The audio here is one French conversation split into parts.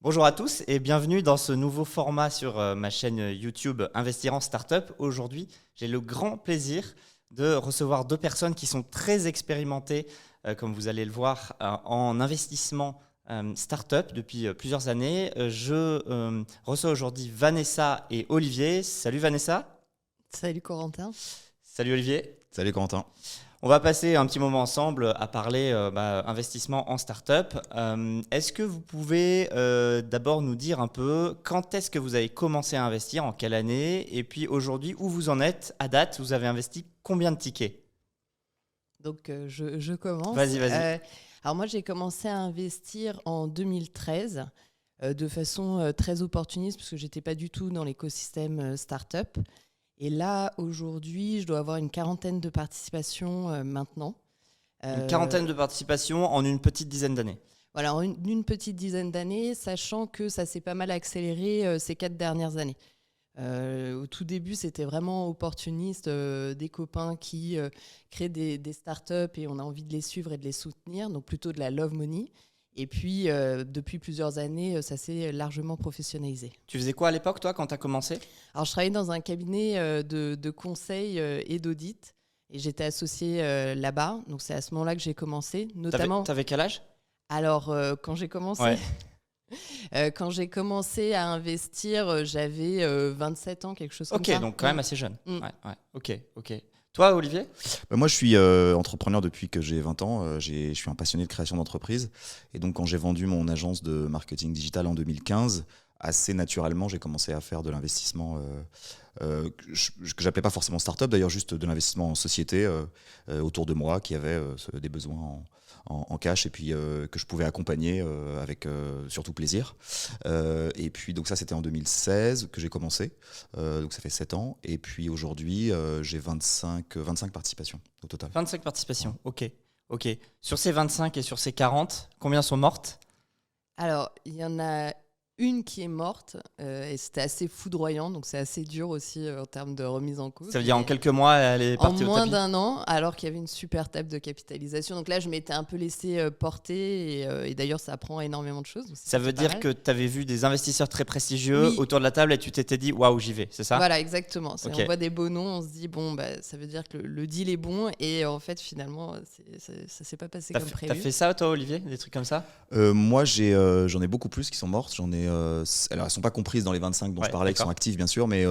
Bonjour à tous et bienvenue dans ce nouveau format sur ma chaîne YouTube Investir en Startup. Aujourd'hui, j'ai le grand plaisir de recevoir deux personnes qui sont très expérimentées, comme vous allez le voir, en investissement startup depuis plusieurs années. Je reçois aujourd'hui Vanessa et Olivier. Salut Vanessa. Salut Corentin. Salut Olivier. Salut Corentin. On va passer un petit moment ensemble à parler investissement en start-up. Est-ce que vous pouvez d'abord nous dire un peu quand est-ce que vous avez commencé à investir, en quelle année, et puis aujourd'hui, où vous en êtes à date? Vous avez investi combien de tickets? Donc je commence. Vas-y. Alors moi j'ai commencé à investir en 2013 de façon très opportuniste parce que j'étais pas du tout dans l'écosystème start-up. Et là, aujourd'hui, je dois avoir une quarantaine de participations maintenant. Une quarantaine de participations en une petite dizaine d'années. Voilà, en une petite dizaine d'années, sachant que ça s'est pas mal accéléré ces 4 dernières années. Au tout début, c'était vraiment opportuniste, des copains qui créent des startups et on a envie de les suivre et de les soutenir, donc plutôt de la love money. Et puis, depuis plusieurs années, ça s'est largement professionnalisé. Tu faisais quoi à l'époque, toi, quand tu as commencé? Alors, je travaillais dans un cabinet de conseil et d'audit. Et j'étais associée là-bas. Donc, c'est à ce moment-là que j'ai commencé. Notamment. T'avais quel âge? Alors, quand j'ai commencé... Ouais. Quand j'ai commencé à investir, j'avais 27 ans, quelque chose comme ça. Ok, donc quand même assez jeune. Ouais. Ok. Toi, Olivier? Moi, je suis entrepreneur depuis que j'ai 20 ans. Je suis un passionné de création d'entreprise. Et donc, quand j'ai vendu mon agence de marketing digital en 2015, assez naturellement, j'ai commencé à faire de l'investissement que j'appelais pas forcément start-up, d'ailleurs juste de l'investissement en société autour de moi qui avait des besoins en cash et puis que je pouvais accompagner avec surtout plaisir. Et puis donc ça c'était en 2016 que j'ai commencé, donc ça fait 7 ans. Et puis aujourd'hui j'ai 25 participations au total. 25 participations, ok. Sur ces 25 et sur ces 40, combien sont mortes? Alors, il y en a une qui est morte et c'était assez foudroyant, donc c'est assez dur aussi en termes de remise en cause. Ça veut dire en quelques mois, elle est partie au tapis? En moins d'un an, alors qu'il y avait une super table de capitalisation. Donc là, je m'étais un peu laissé porter et d'ailleurs, ça apprend énormément de choses. Ça veut dire que tu avais vu des investisseurs très prestigieux autour de la table et tu t'étais dit waouh, j'y vais, c'est ça? Voilà, exactement. Okay. On voit des beaux noms, on se dit bon, ça veut dire que le deal est bon et en fait, finalement, ça s'est pas passé comme prévu. T'as fait ça, toi, Olivier? Des trucs comme ça? Moi, j'en ai beaucoup plus qui sont mortes. Alors, elles sont pas comprises dans les 25 dont je parlais, qui sont actives bien sûr, mais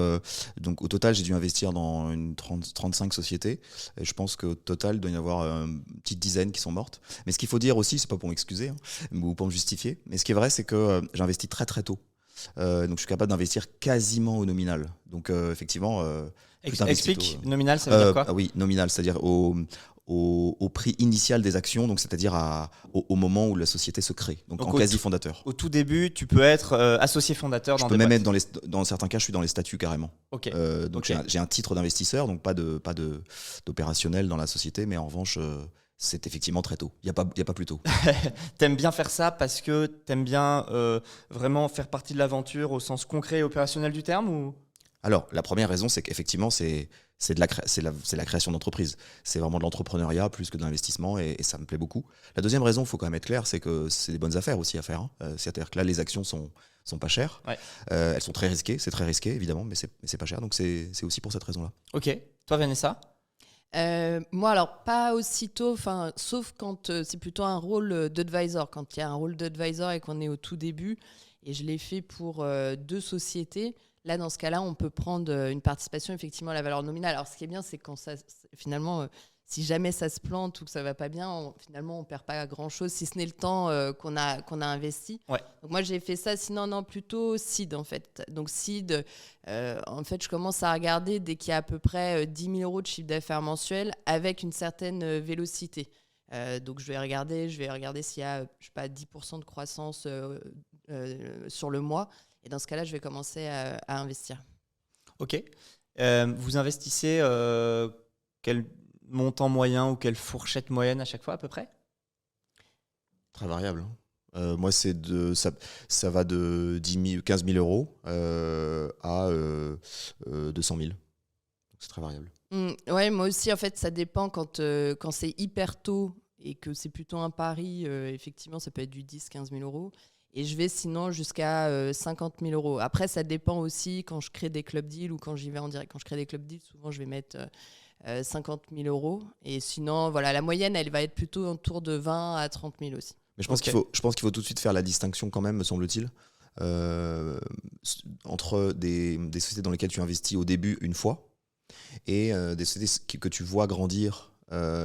donc au total, j'ai dû investir dans une 35 sociétés. Et je pense qu'au total, il doit y en avoir une petite dizaine qui sont mortes. Mais ce qu'il faut dire aussi, c'est pas pour m'excuser ou pour me justifier, mais ce qui est vrai, c'est que j'investis très très tôt. Donc je suis capable d'investir quasiment au nominal. Donc effectivement, explique, nominal, ça veut dire quoi? Oui, nominal, c'est-à-dire au prix initial des actions, donc c'est-à-dire au moment où la société se crée, donc en quasi fondateur. Au tout début, tu peux être associé fondateur dans des boîtes. Je peux même être dans certains cas, je suis dans les statuts carrément. Okay. Donc j'ai un titre d'investisseur, donc pas d'opérationnel dans la société, mais en revanche c'est effectivement très tôt. Il y a pas plus tôt. T'aimes bien faire ça parce que t'aimes bien vraiment faire partie de l'aventure au sens concret et opérationnel du terme ou? Alors, la première raison, c'est qu'effectivement, c'est la création d'entreprise. C'est vraiment de l'entrepreneuriat plus que de l'investissement et ça me plaît beaucoup. La deuxième raison, il faut quand même être clair, c'est que c'est des bonnes affaires aussi à faire. C'est-à-dire que là, les actions sont pas chères. Ouais. Elles sont très risquées. C'est très risqué, évidemment, mais c'est pas cher. Donc, c'est aussi pour cette raison-là. Ok. Toi, Vanessa? Moi, alors, pas aussitôt, sauf quand c'est plutôt un rôle d'advisor. Quand il y a un rôle d'advisor et qu'on est au tout début, et je l'ai fait pour 2 sociétés. Là, dans ce cas-là, on peut prendre une participation effectivement à la valeur nominale. Alors, ce qui est bien, c'est quand finalement, si jamais ça se plante ou que ça va pas bien, finalement, on perd pas grand-chose, si ce n'est le temps qu'on a investi. Ouais. Donc moi, j'ai fait ça, sinon, plutôt seed, en fait. Donc seed, en fait, je commence à regarder dès qu'il y a à peu près 10 000 euros de chiffre d'affaires mensuel avec une certaine vélocité. Donc, je vais regarder s'il y a, je sais pas, 10% de croissance sur le mois. Et dans ce cas-là, je vais commencer à investir. Ok. Vous investissez quel montant moyen ou quelle fourchette moyenne à chaque fois à peu près? Très variable. Moi, ça va de 15 000 euros à 200 000. Donc, c'est très variable. Ouais, moi aussi, en fait, ça dépend quand c'est hyper tôt et que c'est plutôt un pari. Effectivement, ça peut être du 10 000 15 000 euros. Et je vais sinon jusqu'à 50 000 euros. Après, ça dépend aussi quand je crée des club deals ou quand j'y vais en direct. Quand je crée des club deals, souvent, je vais mettre 50 000 euros. Et sinon, voilà, la moyenne, elle va être plutôt autour de 20 à 30 000 aussi. Mais je pense qu'il faut tout de suite faire la distinction quand même, me semble-t-il, entre des sociétés dans lesquelles tu investis au début une fois et des sociétés que tu vois grandir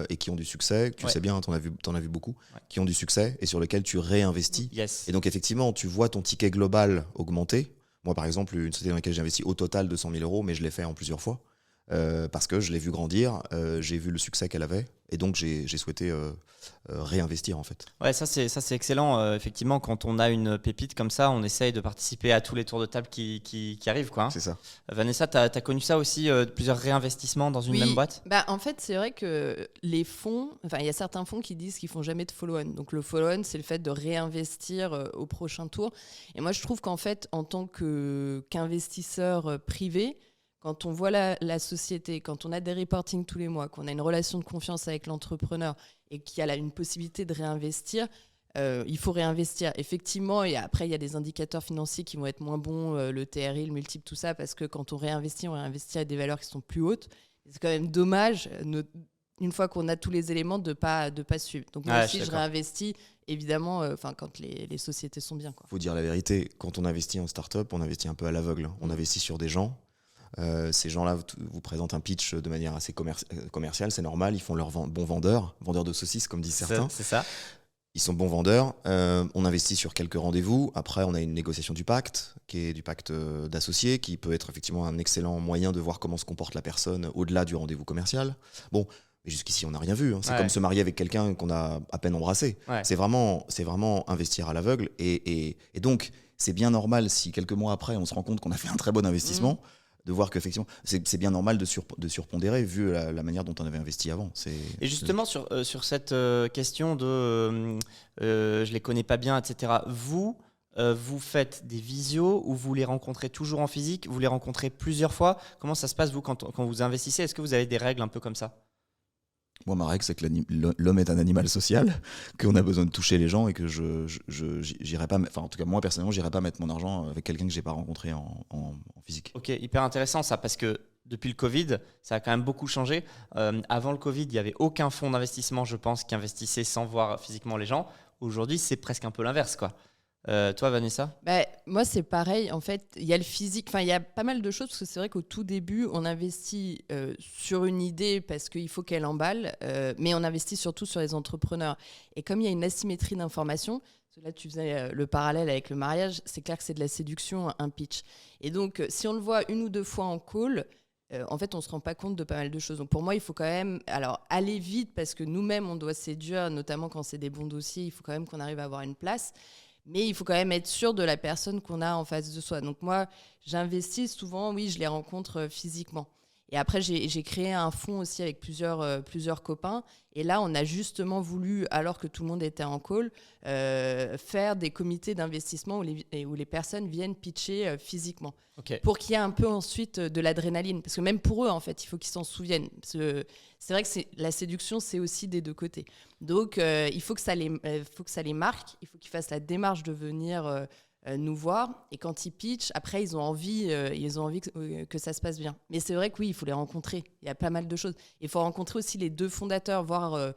et qui ont du succès, tu sais bien, t'en as vu beaucoup, qui ont du succès et sur lesquels tu réinvestis. Yes. Et donc effectivement, tu vois ton ticket global augmenter. Moi par exemple, une société dans laquelle j'ai investi au total 200 000 euros, mais je l'ai fait en plusieurs fois. Parce que je l'ai vu grandir, j'ai vu le succès qu'elle avait et donc j'ai souhaité réinvestir en fait. Ouais, ça c'est excellent. Effectivement, quand on a une pépite comme ça, on essaye de participer à tous les tours de table qui arrivent, quoi, hein. C'est ça. Vanessa, tu as connu ça aussi, plusieurs réinvestissements dans une même boîte? En fait, c'est vrai que les fonds, il y a certains fonds qui disent qu'ils font jamais de follow-on. Donc le follow-on, c'est le fait de réinvestir au prochain tour. Et moi, je trouve qu'en fait, en tant qu'investisseur privé, quand on voit la société, quand on a des reportings tous les mois, qu'on a une relation de confiance avec l'entrepreneur et qu'il y a une possibilité de réinvestir, il faut réinvestir. Effectivement, et après, il y a des indicateurs financiers qui vont être moins bons, le TRI, le multiple, tout ça, parce que quand on réinvestit à des valeurs qui sont plus hautes. C'est quand même dommage, une fois qu'on a tous les éléments, de pas suivre. Donc moi aussi, je réinvestis, évidemment, quand les sociétés sont bien, quoi. Faut dire la vérité, quand on investit en start-up, on investit un peu à l'aveugle. On investit sur des gens. Ces gens-là vous présentent un pitch de manière assez commerciale, c'est normal, ils font leur bons vendeurs de saucisses comme disent certains. C'est ça. Ils sont bons vendeurs, on investit sur quelques rendez-vous, après on a une négociation du pacte, qui est du pacte d'associés, qui peut être effectivement un excellent moyen de voir comment se comporte la personne au-delà du rendez-vous commercial. Bon, mais jusqu'ici on n'a rien vu, hein. C'est comme se marier avec quelqu'un qu'on a à peine embrassé. C'est vraiment investir à l'aveugle et donc c'est bien normal si quelques mois après on se rend compte qu'on a fait un très bon investissement. De voir qu'effectivement, c'est bien normal de surpondérer vu la manière dont on avait investi avant. Et justement, sur cette question de je les connais pas bien, etc., vous faites des visios ou vous les rencontrez toujours en physique? Vous les rencontrez plusieurs fois? Comment ça se passe, vous, quand vous investissez? Est-ce que vous avez des règles un peu comme ça? Moi, ma règle, c'est que l'homme est un animal social, qu'on a besoin de toucher les gens et que j'irai pas, en tout cas moi personnellement, j'irai pas mettre mon argent avec quelqu'un que j'ai pas rencontré en physique. Ok, hyper intéressant ça, parce que depuis le Covid, ça a quand même beaucoup changé. Avant le Covid, il n'y avait aucun fonds d'investissement, je pense, qui investissait sans voir physiquement les gens. Aujourd'hui, c'est presque un peu l'inverse, quoi. Toi, Vanessa? Moi, c'est pareil. En fait, il y a le physique. Il y a pas mal de choses parce que c'est vrai qu'au tout début, on investit sur une idée parce qu'il faut qu'elle emballe, mais on investit surtout sur les entrepreneurs. Et comme il y a une asymétrie d'information, parce que là, tu faisais le parallèle avec le mariage, c'est clair que c'est de la séduction, un pitch. Et donc, si on le voit une ou deux fois en call, en fait, on ne se rend pas compte de pas mal de choses. Donc, pour moi, il faut quand même aller vite parce que nous-mêmes, on doit séduire, notamment quand c'est des bons dossiers. Il faut quand même qu'on arrive à avoir une place. Mais il faut quand même être sûr de la personne qu'on a en face de soi. Donc moi, j'investis souvent, oui, je les rencontre physiquement. Et après, j'ai créé un fonds aussi avec plusieurs copains. Et là, on a justement voulu, alors que tout le monde était en call, faire des comités d'investissement où les personnes viennent pitcher physiquement. Okay. Pour qu'il y ait un peu ensuite de l'adrénaline. Parce que même pour eux, en fait, il faut qu'ils s'en souviennent. Parce que c'est vrai que la séduction, c'est aussi des deux côtés. Donc, il faut que ça les marque. Il faut qu'ils fassent la démarche de venir nous voir. Et quand ils pitchent, après, ils ont envie que ça se passe bien. Mais c'est vrai que oui, il faut les rencontrer. Il y a pas mal de choses. Il faut rencontrer aussi les deux fondateurs, voir...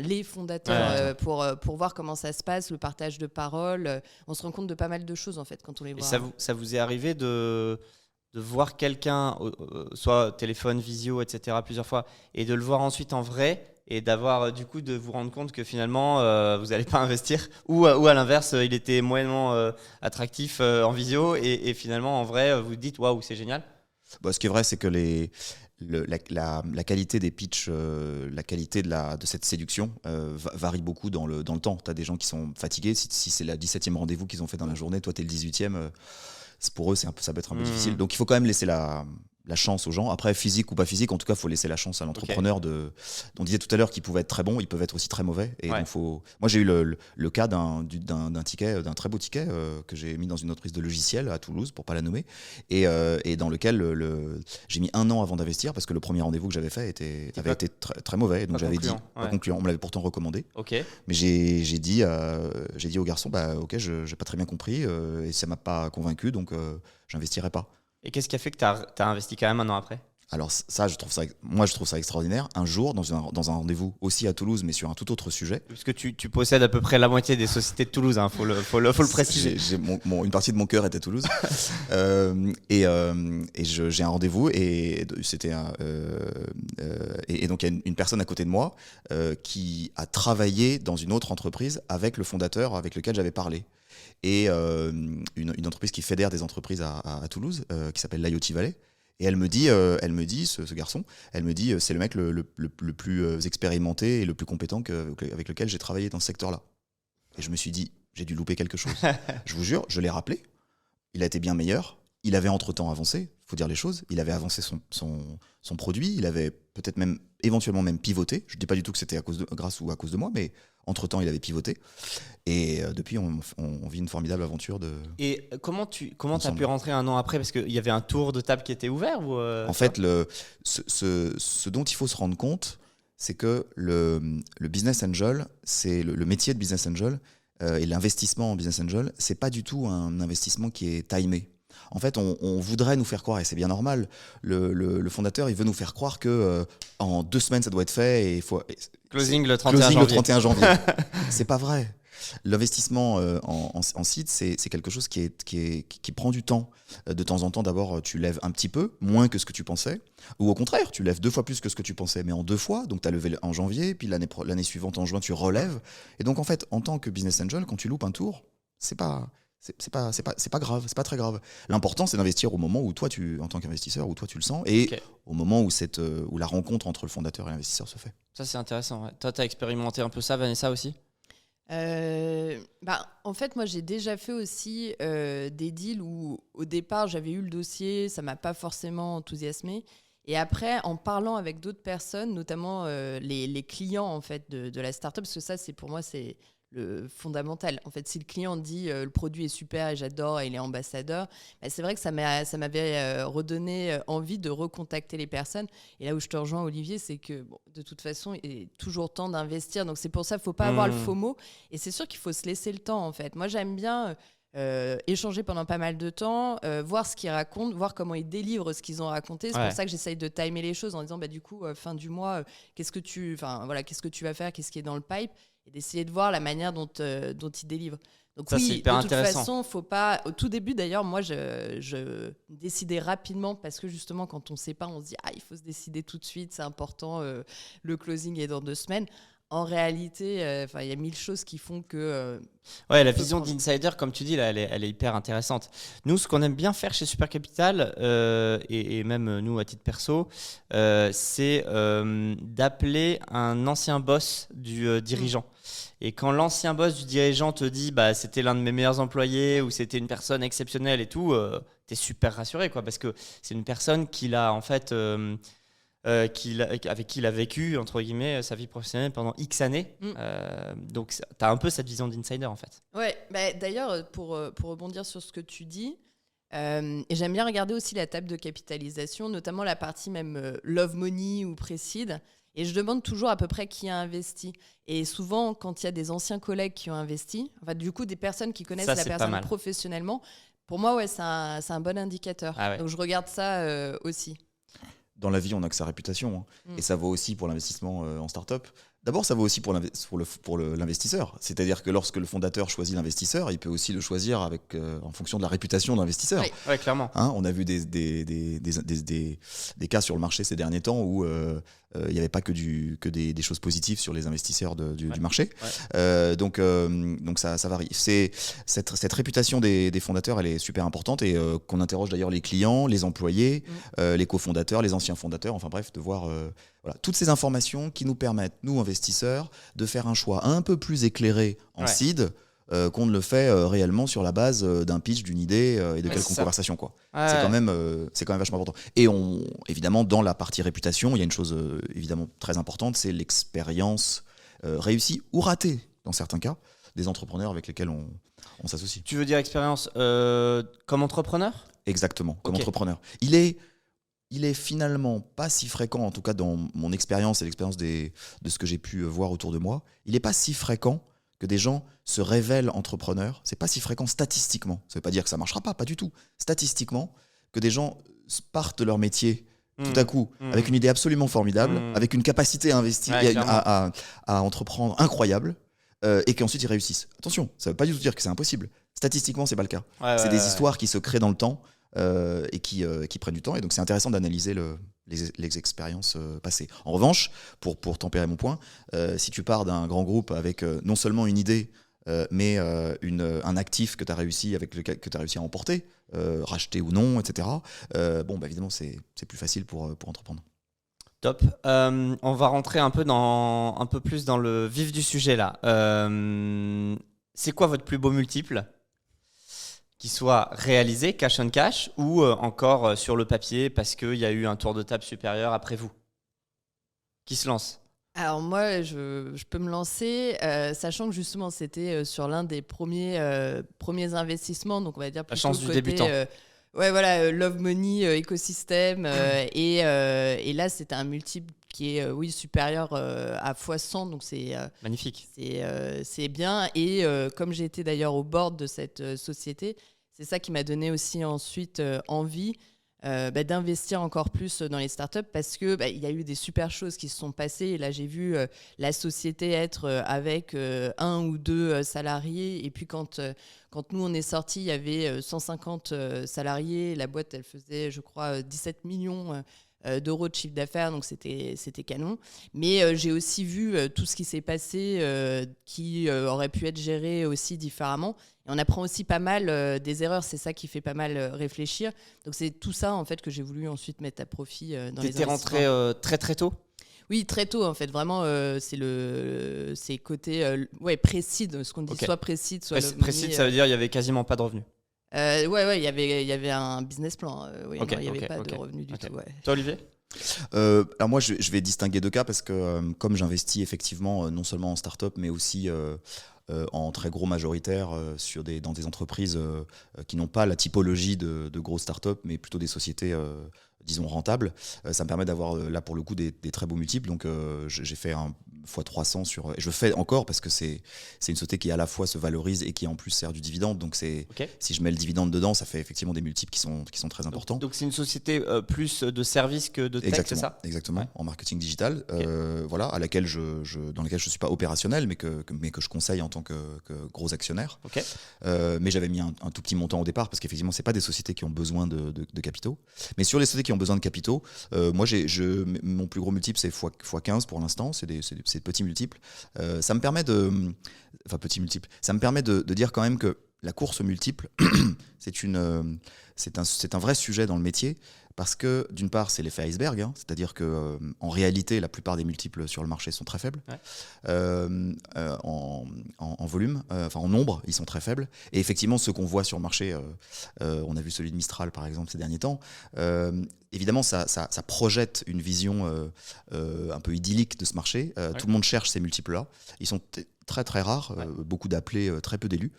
les fondateurs pour voir comment ça se passe, le partage de paroles. On se rend compte de pas mal de choses en fait quand on les voit. Et ça vous est arrivé de voir quelqu'un, soit téléphone, visio, etc., plusieurs fois, et de le voir ensuite en vrai et d'avoir du coup de vous rendre compte que finalement vous n'allez pas investir ou à l'inverse il était moyennement attractif en visio et finalement en vrai vous dites waouh c'est génial? Ce qui est vrai c'est que la qualité des pitchs, la qualité de cette séduction varie beaucoup dans le temps. Tu as des gens qui sont fatigués, si c'est la 17e rendez-vous qu'ils ont fait dans la journée, toi tu es le 18e, pour eux ça peut être un peu difficile. Donc il faut quand même laisser la chance aux gens. Après, physique ou pas physique, en tout cas, il faut laisser la chance à l'entrepreneur. On disait tout à l'heure qu'ils pouvaient être très bons, ils peuvent être aussi très mauvais. Et donc moi, j'ai eu le cas d'un ticket, d'un très beau ticket que j'ai mis dans une entreprise de logiciels à Toulouse, pour pas la nommer, et dans lequel j'ai mis 1 an avant d'investir parce que le premier rendez-vous que j'avais fait avait été très, très mauvais. Et donc j'avais dit pas concluant. On me l'avait pourtant recommandé. Mais j'ai dit au garçon, ok, j'ai pas très bien compris et ça m'a pas convaincu, donc j'investirai pas. Et qu'est-ce qui a fait que tu as investi quand même 1 an après ? Alors ça, je trouve ça extraordinaire. Un jour, dans un rendez-vous aussi à Toulouse, mais sur un tout autre sujet. Parce que tu possèdes à peu près la moitié des sociétés de Toulouse, hein, faut le préciser. Une partie de mon cœur était à Toulouse. J'ai un rendez-vous et donc il y a une personne à côté de moi qui a travaillé dans une autre entreprise avec le fondateur avec lequel j'avais parlé. Et une entreprise qui fédère des entreprises à Toulouse, qui s'appelle l'IoT Valley. Et elle me dit, ce garçon, c'est le mec le plus expérimenté et le plus compétent avec lequel j'ai travaillé dans ce secteur-là. Et je me suis dit, j'ai dû louper quelque chose. Je vous jure, je l'ai rappelé. Il a été bien meilleur. Il avait entre-temps avancé, il faut dire les choses. Il avait avancé son produit. Il avait peut-être même, éventuellement même pivoté. Je ne dis pas du tout que c'était grâce ou à cause de moi, mais entre-temps, il avait pivoté. Et depuis, on vit une formidable aventure. Et comment tu as pu rentrer 1 an après ? Parce qu'il y avait un tour de table qui était ouvert ou En fait, ce dont il faut se rendre compte, c'est que le business angel, c'est le métier de business angel et l'investissement en business angel, c'est pas du tout un investissement qui est timé. En fait, on voudrait nous faire croire, et c'est bien normal, le fondateur, il veut nous faire croire que en 2 semaines, ça doit être fait. Et il faut closing le 31 janvier. C'est pas vrai. L'investissement en seed, c'est quelque chose qui prend du temps. De temps en temps, d'abord, tu lèves un petit peu, moins que ce que tu pensais. Ou au contraire, tu lèves 2 fois plus que ce que tu pensais, mais en 2 fois. Donc, tu as levé en janvier, puis l'année suivante, en juin, tu relèves. Et donc, en fait, en tant que business angel, quand tu loupes un tour, c'est pas grave, c'est pas très grave. L'important, c'est d'investir au moment où toi, en tant qu'investisseur, où toi tu le sens, et au moment où la rencontre entre le fondateur et l'investisseur se fait. Ça, c'est intéressant. Ouais. Toi, tu as expérimenté un peu ça, Vanessa, aussi ? En fait, moi, j'ai déjà fait aussi des deals où, au départ, j'avais eu le dossier, ça m'a pas forcément enthousiasmé. Et après, en parlant avec d'autres personnes, notamment les clients en fait de la startup, parce que ça, pour moi, c'est le fondamental. En fait, si le client dit le produit est super et j'adore et il est ambassadeur, c'est vrai que ça m'avait redonné envie de recontacter les personnes. Et là où je te rejoins, Olivier, c'est que de toute façon, il est toujours temps d'investir. Donc c'est pour ça qu'il ne faut pas avoir le FOMO. Et c'est sûr qu'il faut se laisser le temps, en fait. Moi, j'aime bien échanger pendant pas mal de temps, voir ce qu'ils racontent, voir comment ils délivrent ce qu'ils ont raconté. C'est pour ça que j'essaye de timer les choses en disant du coup, fin du mois, qu'est-ce que tu vas faire, qu'est-ce qui est dans le pipe, et d'essayer de voir la manière dont ils délivrent. Donc ça, oui, de toute façon, faut pas. Au tout début, d'ailleurs, moi, je décidais rapidement parce que justement, quand on ne sait pas, on se dit il faut se décider tout de suite, c'est important. Le closing est dans 2 semaines. En réalité, il y a 1000 choses qui font que. La vision d'insider, comme tu dis, là, elle est hyper intéressante. Nous, ce qu'on aime bien faire chez Super Capital, et même nous à titre perso, c'est d'appeler un ancien boss du dirigeant. Et quand l'ancien boss du dirigeant te dit c'était l'un de mes meilleurs employés ou c'était une personne exceptionnelle et tout, t'es super rassuré, quoi, parce que c'est une personne qu'il a en fait. Avec qui il a vécu, entre guillemets, sa vie professionnelle pendant X années. Donc, tu as un peu cette vision d'insider, en fait. Ouais, d'ailleurs, pour rebondir sur ce que tu dis, et j'aime bien regarder aussi la table de capitalisation, notamment la partie même Love Money ou Précide. Et je demande toujours à peu près qui a investi. Et souvent, quand il y a des anciens collègues qui ont investi, du coup, des personnes qui connaissent la personne professionnellement, pour moi, c'est un bon indicateur. Donc, je regarde ça aussi. Dans la vie, on n'a que sa réputation. Et ça vaut aussi pour l'investissement en start-up. D'abord, ça vaut aussi pour l'investisseur. C'est-à-dire que lorsque le fondateur choisit l'investisseur, il peut aussi le choisir en fonction de la réputation de l'investisseur. Oui, clairement. On a vu des cas sur le marché ces derniers temps où il n'y avait pas que des choses positives sur les investisseurs du marché. Donc ça varie. Cette réputation des fondateurs, elle est super importante et qu'on interroge d'ailleurs les clients, les employés, les cofondateurs, les anciens fondateurs, enfin bref, de voir toutes ces informations qui nous permettent, nous investisseurs, de faire un choix un peu plus éclairé en seed qu'on ne le fait réellement sur la base d'un pitch, d'une idée et de quelques conversations, quoi. Ouais. C'est quand même vachement important. Et évidemment, dans la partie réputation, il y a une chose évidemment très importante, c'est l'expérience réussie ou ratée, dans certains cas, des entrepreneurs avec lesquels on s'associe. Tu veux dire expérience comme entrepreneur ? Exactement, comme Ok. entrepreneur. Il est finalement pas si fréquent, en tout cas dans mon expérience et l'expérience de ce que j'ai pu voir autour de moi, il n'est pas si fréquent que des gens se révèlent entrepreneurs. C'est pas si fréquent statistiquement. Ça veut pas dire que ça marchera pas du tout. Statistiquement, que des gens partent de leur métier tout à coup avec une idée absolument formidable, avec une capacité à investir, Ouais, à entreprendre incroyable, et qu'ensuite ils réussissent. Attention, ça veut pas du tout dire que c'est impossible. Statistiquement, c'est pas le cas. C'est des histoires qui se créent dans le temps et qui prennent du temps. Et donc c'est intéressant d'analyser les expériences passées. En revanche, pour tempérer mon point, si tu pars d'un grand groupe avec non seulement une idée, mais un actif que tu as réussi à emporter, racheter ou non, etc. Évidemment, c'est plus facile pour entreprendre. Top. On va rentrer un peu plus dans le vif du sujet là. C'est quoi votre plus beau multiple qui soit réalisé cash on cash ou encore sur le papier parce qu'il y a eu un tour de table supérieur après vous? Qui se lance? Alors moi, je peux me lancer, sachant que justement c'était sur l'un des premiers investissements, donc on va dire La plutôt chance du côté, débutant. Love money, écosystème, et là c'était un multiple qui est supérieur à x100, donc Magnifique. c'est bien. Et comme j'ai été d'ailleurs au board de cette société, c'est ça qui m'a donné aussi ensuite envie d'investir encore plus dans les startups, parce que il y a eu des super choses qui se sont passées. Et là, j'ai vu la société être avec un ou deux salariés. Et puis quand nous, on est sortis, il y avait 150 salariés. La boîte, elle faisait, je crois, 17 millions d'euros de chiffre d'affaires, donc c'était canon. Mais j'ai aussi vu tout ce qui s'est passé qui aurait pu être géré aussi différemment. Et on apprend aussi pas mal des erreurs, c'est ça qui fait pas mal réfléchir. Donc c'est tout ça en fait que j'ai voulu ensuite mettre à profit dans les investissements. T'étais rentré très très tôt? Oui, très tôt en fait. Vraiment, c'est côté précide, ce qu'on dit, Okay. soit précide, soit Précide, ça veut dire il y avait quasiment pas de revenus. il y avait un business plan. Il n'y avait pas de revenus du tout. Ouais. Toi, Olivier? Alors moi, je vais distinguer deux cas parce que comme j'investis effectivement non seulement en start-up, mais aussi en très gros majoritaire dans des entreprises qui n'ont pas la typologie de grosses start-up, mais plutôt des sociétés disons rentables, ça me permet d'avoir là pour le coup des très beaux multiples. Donc j'ai fait un x300 sur, et je fais encore parce que c'est une société qui à la fois se valorise et qui en plus sert du dividende. Donc si je mets le dividende dedans, ça fait effectivement des multiples qui sont très importants. Donc c'est une société plus de services que de tech, c'est ça? Exactement, ouais. En marketing digital, voilà, dans laquelle je suis pas opérationnel, mais que je conseille en tant que gros actionnaire. Okay. Mais j'avais mis un tout petit montant au départ parce qu'effectivement c'est pas des sociétés qui ont besoin de capitaux. Mais sur les sociétés qui ont besoin de capitaux, moi mon plus gros multiple c'est x15 pour l'instant, c'est de petits multiples. Ça me permet de dire quand même que la course aux multiples, c'est un vrai sujet dans le métier. Parce que d'une part, c'est l'effet iceberg, hein, c'est-à-dire que en réalité, la plupart des multiples sur le marché sont très faibles. Ouais. En volume, en nombre, ils sont très faibles. Et effectivement, ceux qu'on voit sur le marché, on a vu celui de Mistral par exemple ces derniers temps. Évidemment, ça projette une vision un peu idyllique de ce marché. Ouais. Tout le monde cherche ces multiples-là. Ils sont très très rares, ouais. Beaucoup d'appelés, très peu d'élus.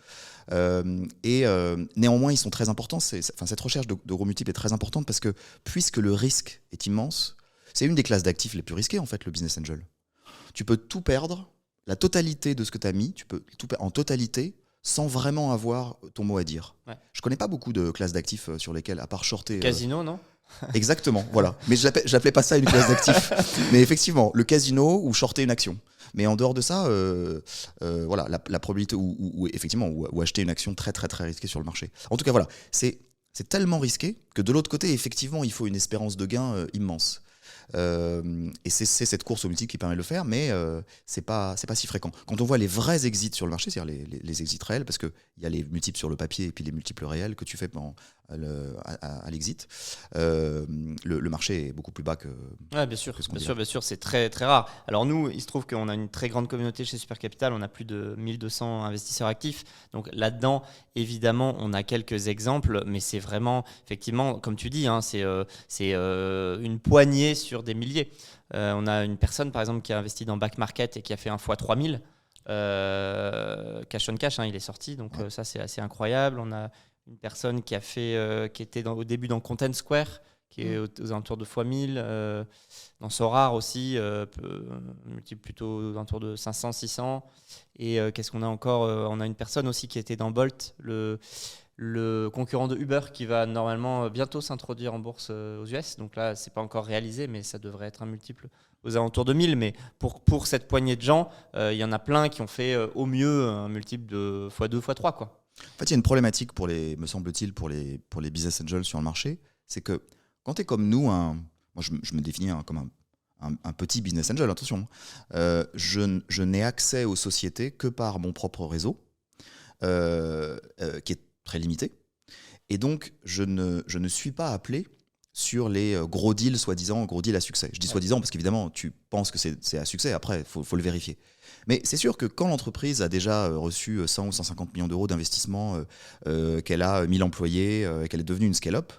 Néanmoins, ils sont très importants. Cette recherche de gros multiples est très importante parce que puisque le risque est immense, c'est une des classes d'actifs les plus risquées en fait, le business angel. Tu peux tout perdre, la totalité de ce que tu as mis, tu peux tout perdre en totalité sans vraiment avoir ton mot à dire. Ouais. Je connais pas beaucoup de classes d'actifs sur lesquelles, à part shorter... Casino, non? Exactement, voilà. Mais j'appelais pas ça une classe d'actifs. Mais effectivement, le casino ou shorter une action. Mais en dehors de ça, voilà, la probabilité ou acheter une action très très très risquée sur le marché. En tout cas, voilà, c'est tellement risqué que de l'autre côté, effectivement, il faut une espérance de gain immense. Et c'est cette course au multiple qui permet de le faire, mais c'est pas si fréquent. Quand on voit les vrais exits sur le marché, c'est-à-dire les exits réels, parce qu'il y a les multiples sur le papier et puis les multiples réels que tu fais à l'exit, le marché est beaucoup plus bas que. Ouais, bien sûr, que ce qu'on bien dit sûr, là. bien sûr, c'est très très rare. Alors nous, il se trouve qu'on a une très grande communauté chez Super Capital, on a plus de 1200 investisseurs actifs. Donc là-dedans, évidemment, on a quelques exemples, mais c'est vraiment, effectivement, comme tu dis, hein, c'est une poignée sur des milliers. On a une personne, par exemple, qui a investi dans Back Market et qui a fait 1 fois 3000. Cash on cash, hein, il est sorti, donc ça c'est assez incroyable. On a une personne qui a fait, qui était au début dans Content Square, qui est aux alentours de x 1000, dans Sorare aussi, multiple plutôt aux alentours de 500, 600. Et qu'est-ce qu'on a encore On a une personne aussi qui était dans Bolt, le concurrent de Uber, qui va normalement bientôt s'introduire en bourse aux US. Donc là, c'est pas encore réalisé, mais ça devrait être un multiple aux alentours de 1000. Mais pour cette poignée de gens, il y en a plein qui ont fait au mieux un multiple de x2, x3, quoi. En fait, il y a une problématique me semble-t-il, pour les business angels sur le marché, c'est que quand tu es comme nous, moi je me définis comme un petit business angel, attention, je n'ai accès aux sociétés que par mon propre réseau, qui est très limité, et donc je ne suis pas appelé sur les gros deals, soi-disant gros deals à succès. Je dis soi-disant parce qu'évidemment tu penses que c'est à succès, après il faut le vérifier. Mais c'est sûr que quand l'entreprise a déjà reçu 100 ou 150 millions d'euros d'investissement, qu'elle a 1000 employés, qu'elle est devenue une scale-up,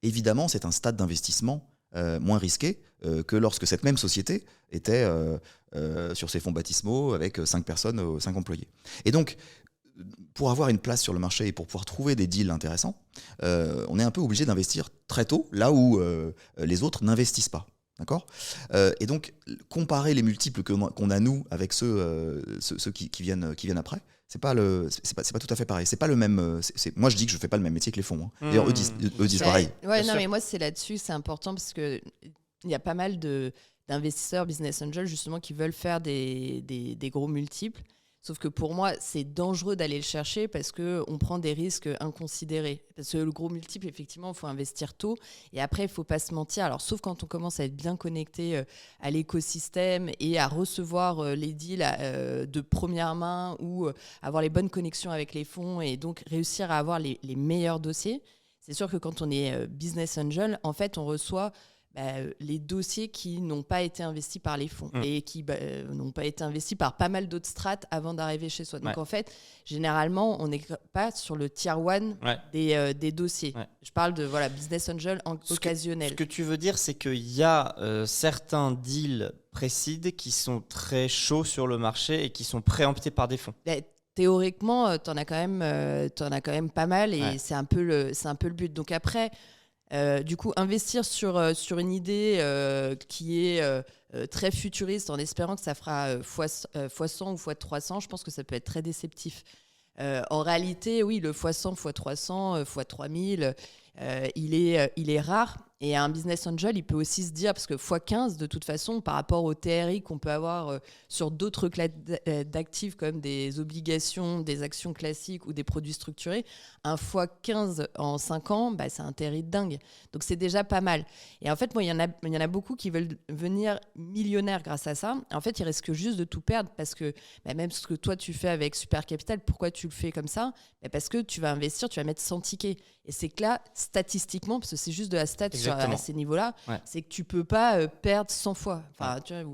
évidemment c'est un stade d'investissement moins risqué que lorsque cette même société était sur ses fonds baptismaux avec 5 personnes, 5 employés. Et donc, pour avoir une place sur le marché et pour pouvoir trouver des deals intéressants, on est un peu obligé d'investir très tôt, là où les autres n'investissent pas. D'accord ? Et donc, comparer les multiples qu'on a nous avec ceux qui viennent après, c'est pas tout à fait pareil. C'est pas le même. Moi, je dis que je fais pas le même métier que les fonds. Hein. D'ailleurs, eux disent pareil. Ouais, non, mais moi, c'est là-dessus, c'est important parce que il y a pas mal d'investisseurs, business angels, justement, qui veulent faire des gros multiples. Sauf que pour moi, c'est dangereux d'aller le chercher parce qu'on prend des risques inconsidérés. Parce que le gros multiple, effectivement, il faut investir tôt. Et après, il ne faut pas se mentir. Alors, sauf quand on commence à être bien connecté à l'écosystème et à recevoir les deals de première main ou avoir les bonnes connexions avec les fonds et donc réussir à avoir les meilleurs dossiers. C'est sûr que quand on est business angel, en fait, on reçoit les dossiers qui n'ont pas été investis par les fonds et qui n'ont pas été investis par pas mal d'autres strates avant d'arriver chez soi. Donc en fait, généralement, on n'est pas sur le tier 1 des dossiers. Ouais. Je parle de business angel occasionnel. Ce que tu veux dire, c'est qu'il y a certains deals précides qui sont très chauds sur le marché et qui sont préemptés par des fonds. Théoriquement, t'en as quand même pas mal et c'est un peu le but. Donc après, du coup, investir sur une idée qui est très futuriste en espérant que ça fera x100 ou x300, je pense que ça peut être très déceptif. En réalité, oui, le x100, x300, x3000, il est rare. Et un business angel, il peut aussi se dire, parce que x15, de toute façon, par rapport au TRI qu'on peut avoir sur d'autres classes d'actifs comme des obligations, des actions classiques ou des produits structurés, un x15 en 5 ans, c'est un TRI de dingue. Donc c'est déjà pas mal. Et en fait, moi, il y en a beaucoup qui veulent devenir millionnaires grâce à ça. En fait, ils risquent juste de tout perdre parce que même ce que toi, tu fais avec Super Capital, pourquoi tu le fais comme ça ? Parce que tu vas investir, tu vas mettre 100 tickets. Et c'est que là, statistiquement, parce que c'est juste de la stat à ces niveaux-là, c'est que tu peux pas perdre 100 fois. Enfin, tu vois,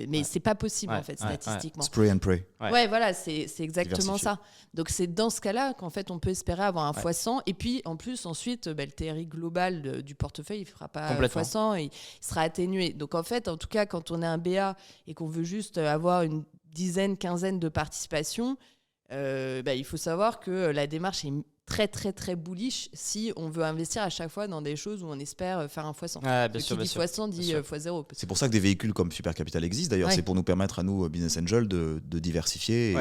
mais c'est pas possible en fait, statistiquement. Spray and pray. Ouais, voilà, c'est exactement ça. Donc c'est dans ce cas-là qu'en fait on peut espérer avoir un x100 et puis en plus ensuite le TRI global du portefeuille il fera pas x100 et il sera atténué. Donc en fait, en tout cas, quand on est un BA et qu'on veut juste avoir une quinzaine de participations, il faut savoir que la démarche est très très très bullish si on veut investir à chaque fois dans des choses où on espère faire un x100. Bien sûr, dit x100 dit x0. C'est pour ça que des véhicules comme Super Capital existent d'ailleurs, c'est pour nous permettre à nous, business angels, de diversifier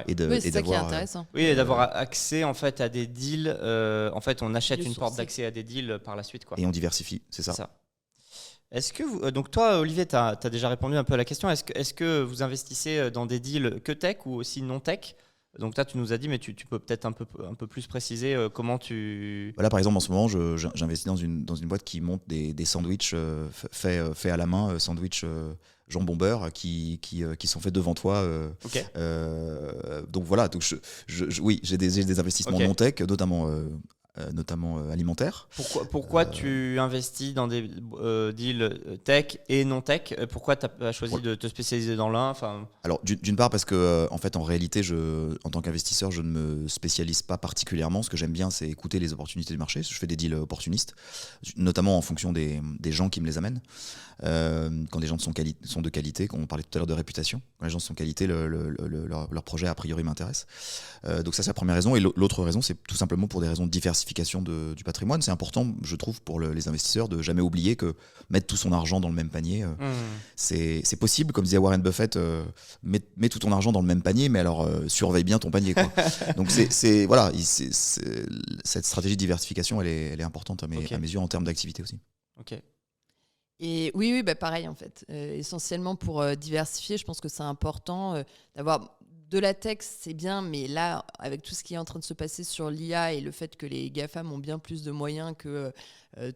et d'avoir... C'est ça qui est intéressant. Oui, et d'avoir accès en fait à des deals. En fait, on achète une porte d'accès à des deals par la suite, quoi. Et on diversifie, c'est ça. Est-ce que donc toi, Olivier, tu as déjà répondu un peu à la question. Est-ce que vous investissez dans des deals que tech ou aussi non tech ? Donc là, tu nous as dit, mais tu peux peut-être un peu plus préciser comment tu... Là, par exemple, en ce moment, j'investis dans une boîte qui monte des sandwichs faits à la main, sandwichs jambon beurre qui sont faits devant toi. Donc voilà, oui, j'ai des investissements non-tech, notamment notamment alimentaires. Pourquoi tu investis dans des deals tech et non tech? Pourquoi tu as choisi de te spécialiser dans l'un? Alors, d'une part, parce que en fait, en réalité, en tant qu'investisseur, je ne me spécialise pas particulièrement. Ce que j'aime bien, c'est écouter les opportunités du marché. Je fais des deals opportunistes, notamment en fonction des gens qui me les amènent. Quand des gens sont de qualité, quand on parlait tout à l'heure de réputation, quand les gens sont de qualité, leur projet a priori m'intéresse. Donc ça, c'est la première raison. Et l'autre raison, c'est tout simplement pour des raisons de diversification du patrimoine. C'est important, je trouve, pour les investisseurs de jamais oublier que mettre tout son argent dans le même panier, c'est possible. Comme disait Warren Buffett, mets tout ton argent dans le même panier, mais alors surveille bien ton panier, quoi. Donc voilà, cette stratégie de diversification, elle est importante à mes yeux en termes d'activité aussi. Ok. Et oui, pareil en fait. Essentiellement pour diversifier, je pense que c'est important d'avoir de la tech, c'est bien, mais là, avec tout ce qui est en train de se passer sur l'IA et le fait que les GAFAM ont bien plus de moyens que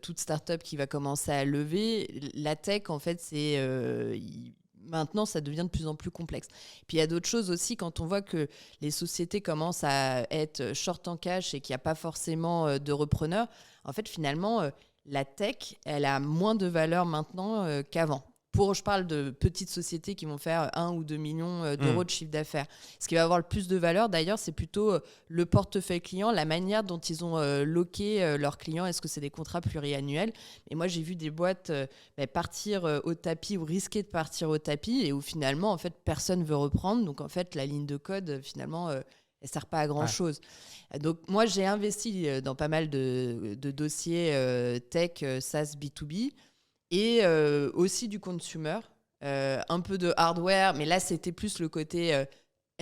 toute start-up qui va commencer à lever, la tech, en fait, maintenant, ça devient de plus en plus complexe. Puis il y a d'autres choses aussi, quand on voit que les sociétés commencent à être short en cash et qu'il n'y a pas forcément de repreneurs, en fait, finalement, la tech, elle a moins de valeur maintenant qu'avant. Je parle de petites sociétés qui vont faire 1 ou 2 millions d'euros de chiffre d'affaires. Ce qui va avoir le plus de valeur, d'ailleurs, c'est plutôt le portefeuille client, la manière dont ils ont loqué leurs clients. Est-ce que c'est des contrats pluriannuels? Et moi, j'ai vu des boîtes partir au tapis ou risquer de partir au tapis et où finalement, en fait, personne ne veut reprendre. Donc, en fait, la ligne de code, finalement, elle ne sert pas à grand-chose. Donc, moi, j'ai investi dans pas mal de dossiers tech, SaaS, B2B. Et aussi du consumer, un peu de hardware, mais là c'était plus le côté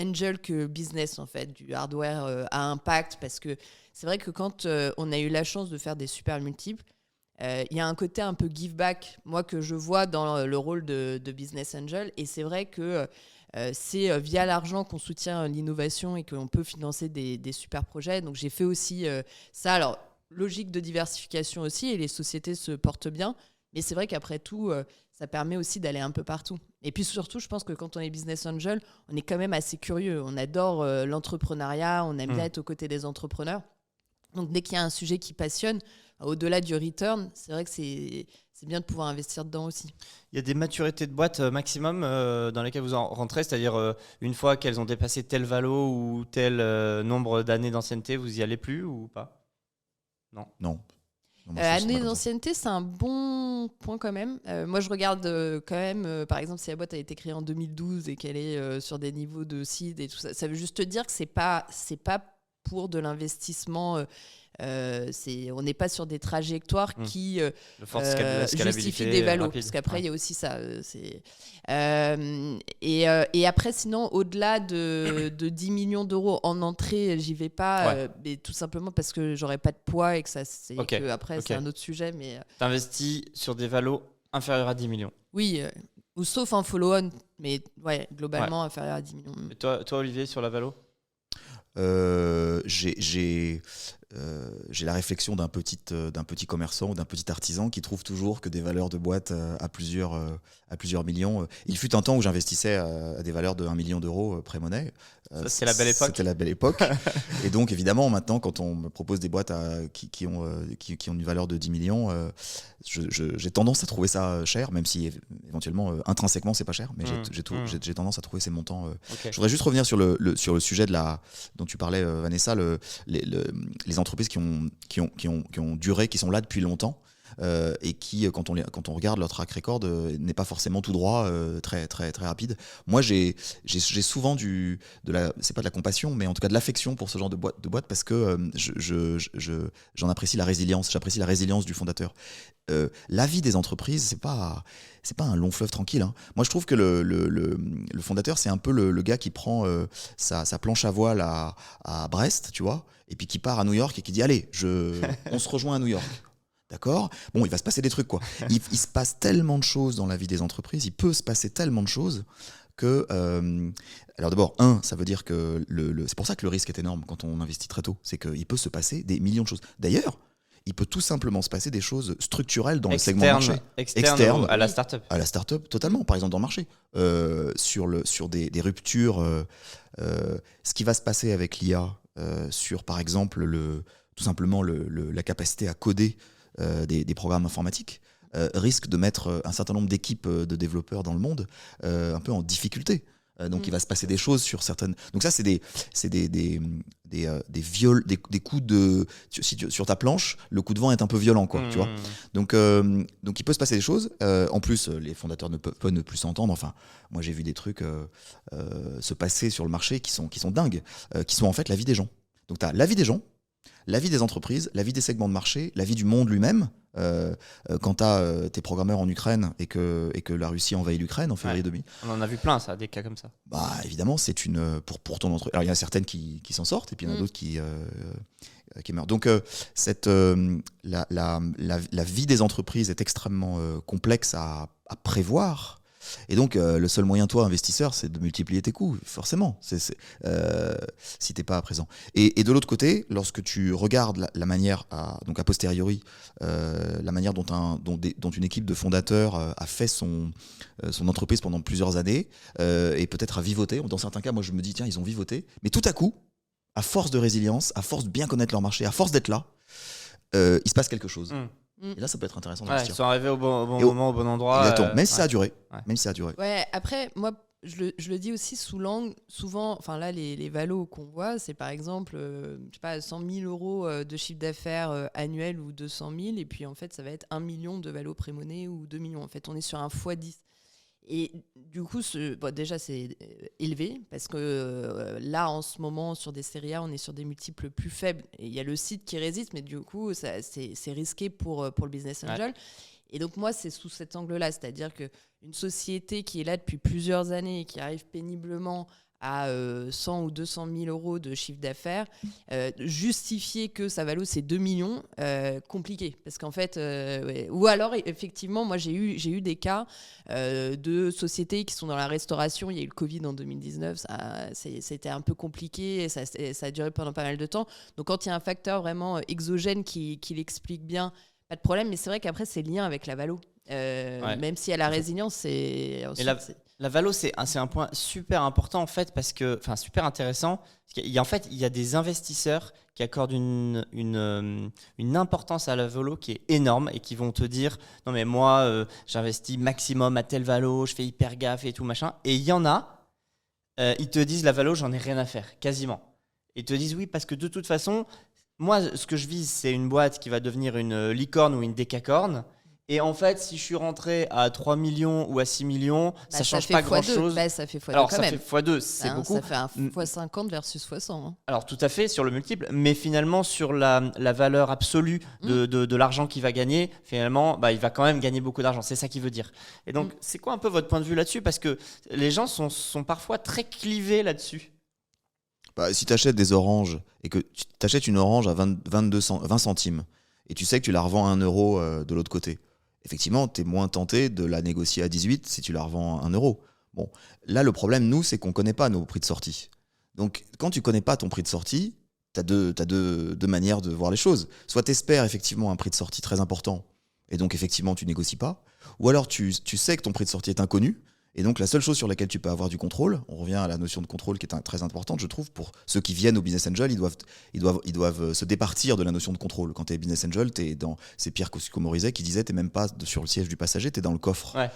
angel que business en fait, du hardware à impact, parce que c'est vrai que quand on a eu la chance de faire des super multiples, il y a un côté un peu give back, moi que je vois dans le rôle de business angel, et c'est vrai que c'est via l'argent qu'on soutient l'innovation et qu'on peut financer des super projets, donc j'ai fait aussi ça. Alors logique de diversification aussi, et les sociétés se portent bien. Mais c'est vrai qu'après tout, ça permet aussi d'aller un peu partout. Et puis surtout, je pense que quand on est business angel, on est quand même assez curieux. On adore l'entrepreneuriat, on aime bien être aux côtés des entrepreneurs. Donc dès qu'il y a un sujet qui passionne, au-delà du return, c'est vrai que c'est bien de pouvoir investir dedans aussi. Il y a des maturités de boîte maximum dans lesquelles vous en rentrez, c'est-à-dire une fois qu'elles ont dépassé tel valo ou tel nombre d'années d'ancienneté, vous y allez plus ou pas? Non. Années d'ancienneté, c'est un bon point quand même. Moi, je regarde quand même, par exemple, si la boîte a été créée en 2012 et qu'elle est sur des niveaux de seed et tout ça, ça veut juste te dire que c'est pas pour de l'investissement. On n'est pas sur des trajectoires qui justifient des valos, parce qu'après il y a aussi ça. Et après, sinon, au-delà de 10 millions d'euros en entrée, j'y vais pas, mais tout simplement parce que j'aurais pas de poids et que ça, c'est un autre sujet. Mais t'investis sur des valos inférieurs à 10 millions. Oui, ou sauf en follow-on, mais globalement inférieur à 10 millions. Et toi, Olivier, sur la valo? J'ai la réflexion d'un petit commerçant ou d'un petit artisan qui trouve toujours que des valeurs de boîte à plusieurs millions. Il fut un temps où j'investissais à des valeurs de 1 million d'euros pré-monnaie. C'est la belle époque. C'était la belle époque. Et donc, évidemment, maintenant, quand on me propose des boîtes qui ont une valeur de 10 millions, j'ai tendance à trouver ça cher, même si éventuellement, intrinsèquement, c'est pas cher. Mais j'ai tendance à trouver ces montants. Je voudrais juste revenir sur le sujet dont tu parlais, Vanessa, les entreprises qui ont duré, qui sont là depuis longtemps. Et qui, quand on regarde leur track record, n'est pas forcément tout droit, très, très, très rapide. Moi, j'ai souvent c'est pas de la compassion, mais en tout cas de l'affection pour ce genre de boîte parce que j'en apprécie la résilience. J'apprécie la résilience du fondateur. La vie des entreprises, c'est pas un long fleuve tranquille. Hein. Moi, je trouve que le fondateur, c'est un peu le gars qui prend sa planche à voile à Brest, tu vois, et puis qui part à New York et qui dit allez, on se rejoint à New York. D'accord ? Bon, il va se passer des trucs, quoi. Il se passe tellement de choses dans la vie des entreprises, il peut se passer tellement de choses que... alors d'abord, ça veut dire que c'est pour ça que le risque est énorme quand on investit très tôt. C'est qu'il peut se passer des millions de choses. D'ailleurs, il peut tout simplement se passer des choses structurelles dans le segment marché. Externe à la startup. À la startup, totalement. Par exemple, dans le marché. Sur des ruptures. Ce qui va se passer avec l'IA sur, par exemple, tout simplement la capacité à coder des programmes informatiques, risque de mettre un certain nombre d'équipes de développeurs dans le monde un peu en difficulté. Donc il va se passer des choses sur certaines. Donc ça, c'est des coups de. Sur ta planche, le coup de vent est un peu violent, quoi. Tu vois. Donc il peut se passer des choses. En plus, les fondateurs ne peuvent ne plus s'entendre. Enfin, moi j'ai vu des trucs se passer sur le marché qui sont dingues, qui sont en fait la vie des gens. Donc tu as la vie des gens, la vie des entreprises, la vie des segments de marché, la vie du monde lui-même. Quand tu as tes programmeurs en Ukraine et que la Russie envahit l'Ukraine en février 2000. On en a vu plein, ça, des cas comme ça. Bah, évidemment, c'est une pour ton entreprise. Alors, il y en a certaines qui s'en sortent et puis il y en a d'autres qui meurent. Donc, la vie des entreprises est extrêmement complexe à prévoir. Et donc, le seul moyen, toi, investisseur, c'est de multiplier tes coûts, forcément, si tu n'es pas présent. Et de l'autre côté, lorsque tu regardes la manière, donc a posteriori, la manière dont une équipe de fondateurs a fait son entreprise pendant plusieurs années, et peut-être a vivoté, dans certains cas, moi je me dis, tiens, ils ont vivoté, mais tout à coup, à force de résilience, à force de bien connaître leur marché, à force d'être là, il se passe quelque chose. Et là, ça peut être intéressant d'investir. Ils sont arrivés au bon moment, au bon endroit. Exactement, même si ça a duré. Même si ça a duré. Ouais, après, moi, je le dis aussi sous l'angle, souvent, enfin là, les valos qu'on voit, c'est par exemple, je sais pas, 100 000 euros de chiffre d'affaires annuel ou 200 000, et puis en fait, ça va être 1 million de valos pré-monnaie ou 2 millions. En fait, on est sur un x10. Et du coup, déjà, c'est élevé parce que là, en ce moment, sur des séries A, on est sur des multiples plus faibles. Et il y a le site qui résiste, mais du coup, c'est risqué pour le business angel. Ouais. Et donc, moi, c'est sous cet angle-là. C'est-à-dire qu'une société qui est là depuis plusieurs années et qui arrive péniblement à 100 ou 200 000 euros de chiffre d'affaires, justifier que sa valo c'est 2 millions, compliqué. Parce qu'en fait, ouais. Ou alors, effectivement, moi j'ai eu des cas de sociétés qui sont dans la restauration. Il y a eu le Covid en 2019, c'était un peu compliqué et ça a duré pendant pas mal de temps. Donc quand il y a un facteur vraiment exogène qui l'explique bien, pas de problème. Mais c'est vrai qu'après, c'est lié avec la valo. Ouais. Même si elle a résilience, c'est... La valo, c'est un point super important en fait, parce que, enfin super intéressant. Parce qu'il y a, en fait, il y a des investisseurs qui accordent une importance à la valo qui est énorme et qui vont te dire non mais moi j'investis maximum à telle valo, je fais hyper gaffe et tout machin. Et il y en a, ils te disent la valo j'en ai rien à faire, quasiment. Ils te disent oui parce que de toute façon, moi ce que je vise c'est une boîte qui va devenir une licorne ou une décacorne. Et en fait, si je suis rentré à 3 millions ou à 6 millions, ça change pas grand-chose. Ça fait x2 Alors, quand même. Ça fait x2, c'est beaucoup. Ça fait un x50 versus x100. Hein. Alors, tout à fait, sur le multiple. Mais finalement, sur la valeur absolue de l'argent qu'il va gagner, finalement, il va quand même gagner beaucoup d'argent. C'est ça qu'il veut dire. Et donc, c'est quoi un peu votre point de vue là-dessus ? Parce que les gens sont parfois très clivés là-dessus. Si tu achètes des oranges et que tu achètes une orange à 20 centimes et tu sais que tu la revends à 1 euro de l'autre côté, effectivement, tu es moins tenté de la négocier à 18 si tu la revends à 1 euro. Bon, là, le problème, nous, c'est qu'on ne connaît pas nos prix de sortie. Donc, quand tu ne connais pas ton prix de sortie, tu as deux manières de voir les choses. Soit tu espères effectivement un prix de sortie très important, et donc effectivement, tu ne négocies pas. Ou alors, tu sais que ton prix de sortie est inconnu, et donc la seule chose sur laquelle tu peux avoir du contrôle, on revient à la notion de contrôle qui est très importante, je trouve, pour ceux qui viennent au Business Angel, ils doivent se départir de la notion de contrôle. Quand tu es Business Angel, c'est Pierre Comorizet qui disait, tu n'es même pas sur le siège du passager, tu es dans le coffre. Ouais.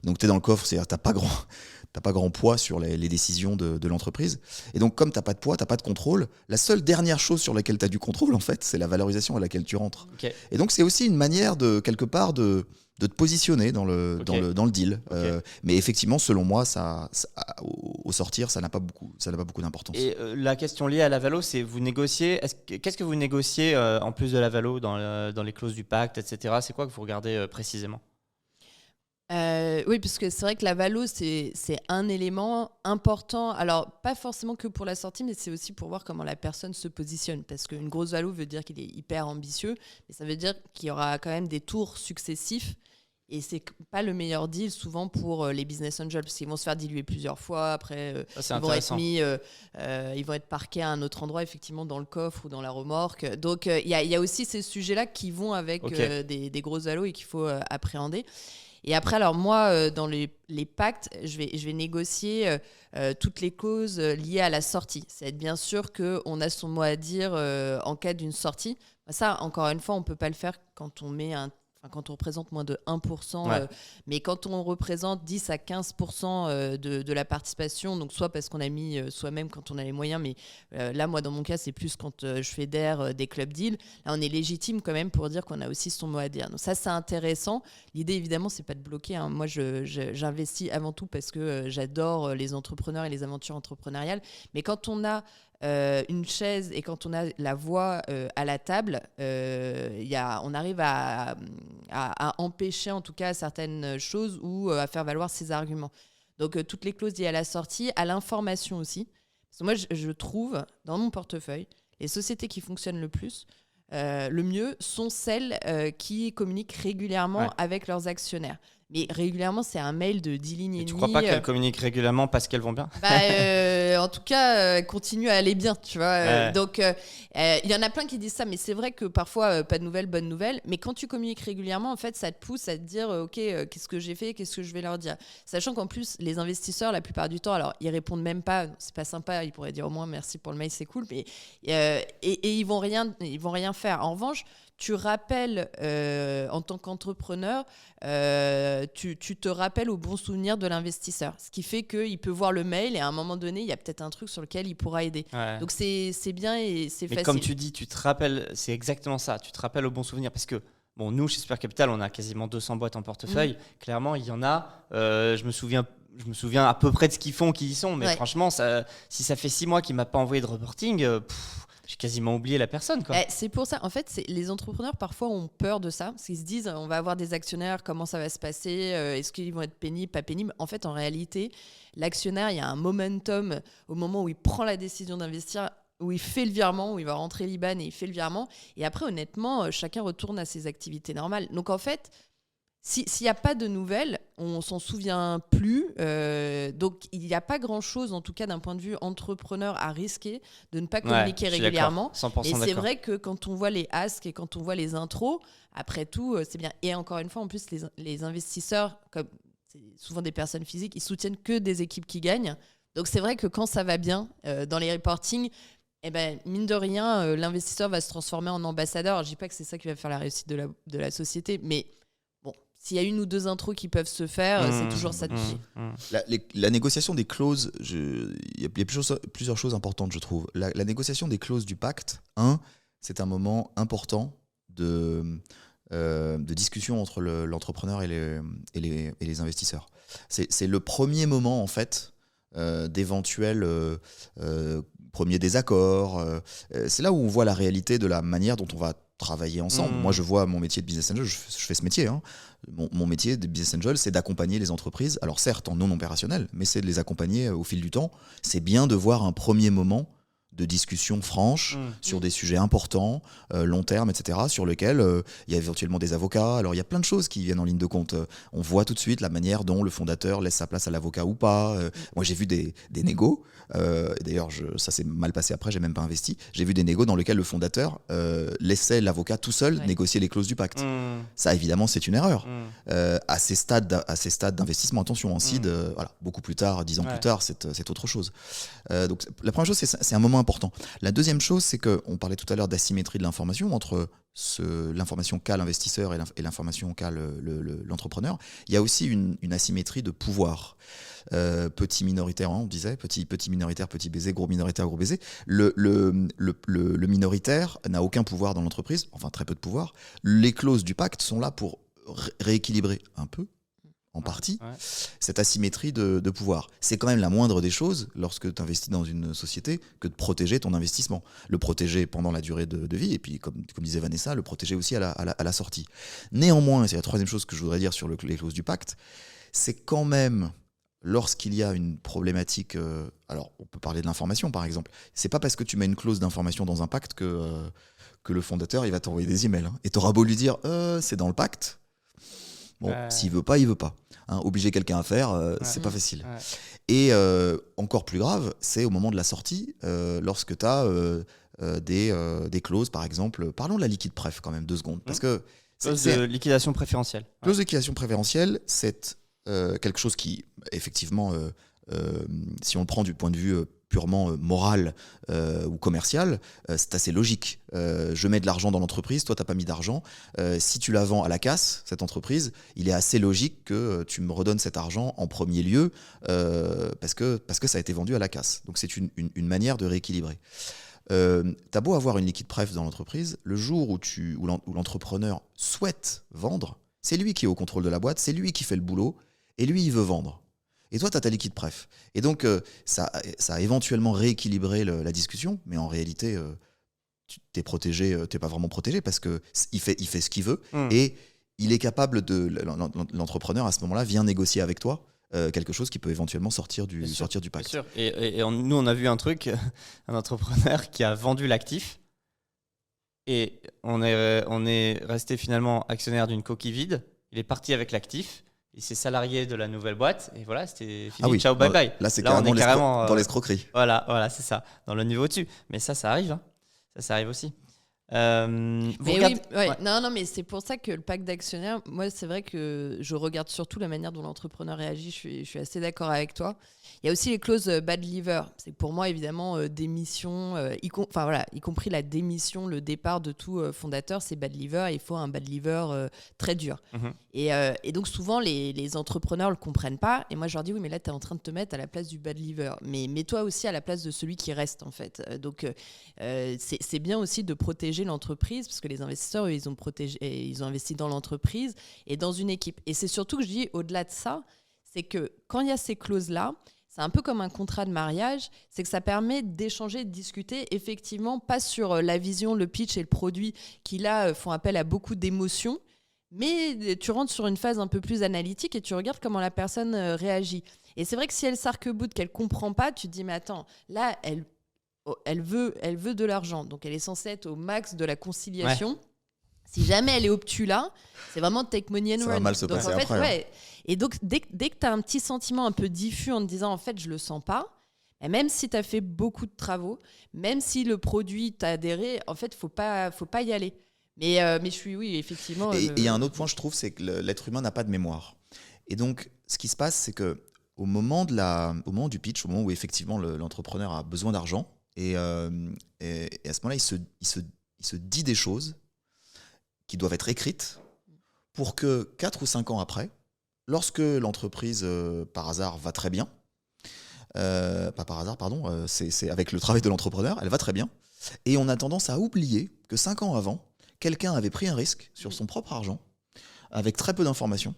Donc tu es dans le coffre, c'est-à-dire tu n'as pas grand poids sur les décisions de l'entreprise. Et donc comme tu n'as pas de poids, tu n'as pas de contrôle, la seule dernière chose sur laquelle tu as du contrôle, en fait, c'est la valorisation à laquelle tu rentres. Okay. Et donc c'est aussi une manière quelque part de te positionner dans le deal. Okay. Mais effectivement, selon moi, au sortir, ça n'a pas beaucoup d'importance. Et la question liée à la valo, c'est vous négociez. Qu'est-ce que vous négociez en plus de la valo dans les clauses du pacte, etc. C'est quoi que vous regardez précisément ? Oui, parce que c'est vrai que la valo, c'est un élément important. Alors, pas forcément que pour la sortie, mais c'est aussi pour voir comment la personne se positionne. Parce qu'une grosse valo veut dire qu'il est hyper ambitieux, mais ça veut dire qu'il y aura quand même des tours successifs. Et c'est pas le meilleur deal souvent pour les business angels, parce qu'ils vont se faire diluer plusieurs fois. Après, ils vont être parqués à un autre endroit, effectivement, dans le coffre ou dans la remorque. Donc, il y a aussi ces sujets-là qui vont avec des grosses valos et qu'il faut appréhender. Et après, alors moi, dans les pactes, je vais négocier toutes les clauses liées à la sortie. C'est être bien sûr qu'on a son mot à dire en cas d'une sortie. Ça, encore une fois, on ne peut pas le faire quand on met quand on représente moins de 1%, mais quand on représente 10 à 15% de la participation, donc soit parce qu'on a mis soi-même quand on a les moyens, mais là, moi, dans mon cas, c'est plus quand je fédère des club deals. Là, on est légitime quand même pour dire qu'on a aussi son mot à dire. Donc ça, c'est intéressant. L'idée, évidemment, c'est pas de bloquer. Hein. Moi, j'investis avant tout parce que j'adore les entrepreneurs et les aventures entrepreneuriales. Mais quand on a une chaise et quand on a la voix à la table, on arrive à empêcher en tout cas certaines choses ou à faire valoir ses arguments. Donc toutes les clauses liées à la sortie, à l'information aussi. Parce que moi je trouve dans mon portefeuille, les sociétés qui fonctionnent le plus, le mieux sont celles qui communiquent régulièrement avec leurs actionnaires. Mais régulièrement, c'est un mail de 10 lignes et demie. Tu crois pas qu'elles communiquent régulièrement parce qu'elles vont bien ? En tout cas, continuent à aller bien, tu vois. Donc, il y en a plein qui disent ça, mais c'est vrai que parfois, pas de nouvelles, bonnes nouvelles. Mais quand tu communiques régulièrement, en fait, ça te pousse à te dire, OK, qu'est-ce que j'ai fait, qu'est-ce que je vais leur dire. Sachant qu'en plus, les investisseurs, la plupart du temps, alors, ils répondent même pas, c'est pas sympa, ils pourraient dire au moins merci pour le mail, c'est cool, mais ils vont rien faire. En revanche, tu rappelles en tant qu'entrepreneur, tu te rappelles au bon souvenir de l'investisseur. Ce qui fait qu'il peut voir le mail et à un moment donné, il y a peut-être un truc sur lequel il pourra aider. Ouais. Donc c'est bien et c'est facile. Mais comme tu dis, tu te rappelles, c'est exactement ça, tu te rappelles au bon souvenir. Parce que bon, nous, chez Super Capital, on a quasiment 200 boîtes en portefeuille. Clairement, il y en a, je me souviens à peu près de ce qu'ils font, qui y sont. Mais franchement, si ça fait 6 mois qu'il ne m'a pas envoyé de reporting... j'ai quasiment oublié la personne, quoi. C'est pour ça. En fait, les entrepreneurs, parfois, ont peur de ça. Parce qu'ils se disent, on va avoir des actionnaires, comment ça va se passer ? Est-ce qu'ils vont être pénibles, pas pénibles ? En fait, en réalité, l'actionnaire, il y a un momentum au moment où il prend la décision d'investir, où il fait le virement, où il va rentrer l'IBAN et il fait le virement. Et après, honnêtement, chacun retourne à ses activités normales. Donc, en fait... S'il n'y a pas de nouvelles, on ne s'en souvient plus. Donc, il n'y a pas grand-chose, en tout cas d'un point de vue entrepreneur, à risquer de ne pas communiquer régulièrement. Et c'est vrai que quand on voit les asks et quand on voit les intros, après tout, c'est bien. Et encore une fois, en plus, les investisseurs, comme c'est souvent des personnes physiques, ils soutiennent que des équipes qui gagnent. Donc, c'est vrai que quand ça va bien dans les reportings, mine de rien, l'investisseur va se transformer en ambassadeur. Je ne dis pas que c'est ça qui va faire la réussite de la société, mais... S'il y a 1 ou 2 intros qui peuvent se faire, c'est toujours ça de pied. La négociation des clauses, il y a plusieurs choses importantes, je trouve. La négociation des clauses du pacte, c'est un moment important de discussion entre l'entrepreneur et les investisseurs. C'est le premier moment, en fait, d'éventuels premiers désaccords. C'est là où on voit la réalité de la manière dont on va travailler ensemble. Moi, je vois mon métier de business angel, je fais ce métier. Mon métier de business angel, c'est d'accompagner les entreprises. Alors certes, en non opérationnel, mais c'est de les accompagner au fil du temps. C'est bien de voir un premier moment de discussion franche sur des sujets importants, long terme, etc., sur lesquels il y a éventuellement des avocats. Alors, il y a plein de choses qui viennent en ligne de compte. On voit tout de suite la manière dont le fondateur laisse sa place à l'avocat ou pas. Moi, j'ai vu des négos. D'ailleurs, ça s'est mal passé après, j'ai même pas investi. J'ai vu des négos dans lesquels le fondateur laissait l'avocat tout seul négocier les clauses du pacte. Ça, évidemment, c'est une erreur. À ces stades d'investissement, attention, en seed, beaucoup plus tard, 10 ans plus tard, c'est autre chose. Donc, la première chose, c'est un moment important. La deuxième chose, c'est qu'on parlait tout à l'heure d'asymétrie de l'information entre l'information qu'a l'investisseur et l'information qu'a l'entrepreneur. Il y a aussi une asymétrie de pouvoir. Petit minoritaire, on disait, petit minoritaire, petit baiser, gros minoritaire, gros baiser. Le minoritaire n'a aucun pouvoir dans l'entreprise, enfin très peu de pouvoir. Les clauses du pacte sont là pour rééquilibrer un peu, en partie, cette asymétrie de pouvoir. C'est quand même la moindre des choses lorsque tu investis dans une société que de protéger ton investissement. Le protéger pendant la durée de vie et puis, comme disait Vanessa, le protéger aussi à la sortie. Néanmoins, et c'est la troisième chose que je voudrais dire sur les clauses du pacte, c'est quand même, lorsqu'il y a une problématique, alors on peut parler de l'information par exemple, c'est pas parce que tu mets une clause d'information dans un pacte que le fondateur il va t'envoyer des emails. Et tu auras beau lui dire c'est dans le pacte. Bon, s'il veut pas, il veut pas. Obliger quelqu'un à faire, c'est pas facile. Et encore plus grave, c'est au moment de la sortie, lorsque tu as des clauses, par exemple. Parlons de la liquide pref quand même, 2 secondes. Parce que Clause de liquidation préférentielle. Clause de liquidation préférentielle, c'est quelque chose qui, effectivement, si on le prend du point de vue purement moral ou commercial, c'est assez logique. Je mets de l'argent dans l'entreprise, toi, tu n'as pas mis d'argent. Si tu la vends à la casse, cette entreprise, il est assez logique que tu me redonnes cet argent en premier lieu parce que ça a été vendu à la casse. Donc, c'est une manière de rééquilibrer. T'as beau avoir une liquide préf dans l'entreprise, le jour où l'entrepreneur souhaite vendre, c'est lui qui est au contrôle de la boîte, c'est lui qui fait le boulot, et lui, il veut vendre. Et toi, tu as ta liquide préf. Et donc, ça a éventuellement rééquilibré la discussion, mais en réalité, tu t'es protégé, t'es pas vraiment protégé parce qu'il fait ce qu'il veut, et il est capable l'entrepreneur, à ce moment-là, vient négocier avec toi quelque chose qui peut éventuellement sortir du pacte. Bien sûr. Et nous, on a vu un truc, un entrepreneur qui a vendu l'actif et on est resté finalement actionnaire d'une coquille vide. Il est parti avec l'actif, il s'est salarié de la nouvelle boîte et voilà, c'était fini. Ah oui, ciao, bye bye. Là, c'est on est carrément dans l'escroquerie. Voilà, c'est ça, dans le niveau dessus. Mais ça arrive, hein. Ça arrive aussi. Non, mais c'est pour ça que le pacte d'actionnaires, moi, c'est vrai que je regarde surtout la manière dont l'entrepreneur réagit. Je suis assez d'accord avec toi. Il y a aussi les clauses bad liver. C'est pour moi, évidemment, démission, y compris la démission, le départ de tout fondateur, c'est bad liver. Il faut un bad liver très dur. Et donc, souvent, les entrepreneurs ne le comprennent pas. Et moi, je leur dis, oui, mais là, tu es en train de te mettre à la place du bad liver. Mais mets-toi aussi à la place de celui qui reste, en fait. Donc, c'est bien aussi de protéger l'entreprise, parce que les investisseurs, eux, ils ont investi dans l'entreprise et dans une équipe. Et c'est surtout que je dis, au-delà de ça, c'est que quand il y a ces clauses-là, c'est un peu comme un contrat de mariage, c'est que ça permet d'échanger, de discuter, effectivement, pas sur la vision, le pitch et le produit qui, là, font appel à beaucoup d'émotions, mais tu rentres sur une phase un peu plus analytique et tu regardes comment la personne réagit. Et c'est vrai que si elle s'arc-boute, qu'elle comprend pas, tu te dis, mais attends, là, elle veut de l'argent, donc elle est censée être au max de la conciliation. Ouais. Si jamais elle est obtus là, c'est vraiment take money and run. Ça va mal se passer en fait, après. Ouais. Et donc, dès que tu as un petit sentiment un peu diffus en te disant, en fait, je le sens pas, et même si tu as fait beaucoup de travaux, même si le produit t'a adhéré, en fait, faut pas y aller. Mais je suis, oui, effectivement... Et il y a un autre point, je trouve, c'est que l'être humain n'a pas de mémoire. Et donc, ce qui se passe, c'est qu'au moment du pitch, au moment où effectivement l'entrepreneur a besoin d'argent, et à ce moment-là, il se dit des choses qui doivent être écrites pour que 4 ou 5 ans après, lorsque l'entreprise, par hasard, va très bien, pas par hasard, pardon, c'est avec le travail de l'entrepreneur, elle va très bien, et on a tendance à oublier que 5 ans avant, quelqu'un avait pris un risque sur son propre argent, avec très peu d'informations,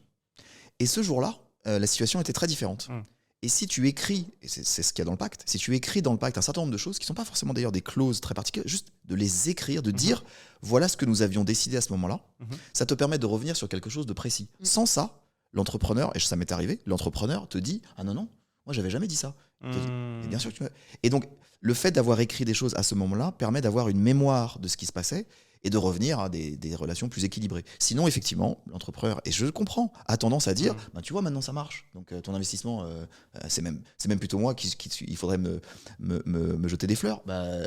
et ce jour-là, la situation était très différente. Et si tu écris, et c'est ce qu'il y a dans le pacte, si tu écris dans le pacte un certain nombre de choses, qui ne sont pas forcément d'ailleurs des clauses très particulières, juste de les écrire, de dire voilà ce que nous avions décidé à ce moment-là, ça te permet de revenir sur quelque chose de précis. Sans ça, l'entrepreneur, et ça m'est arrivé, l'entrepreneur te dit ah non, moi j'avais jamais dit ça. Et bien sûr que tu m'as... Et donc, le fait d'avoir écrit des choses à ce moment-là permet d'avoir une mémoire de ce qui se passait et de revenir à des relations plus équilibrées. Sinon, effectivement, l'entrepreneur, et je le comprends, a tendance à dire tu vois, maintenant ça marche. Donc ton investissement, c'est même plutôt moi il faudrait me jeter des fleurs.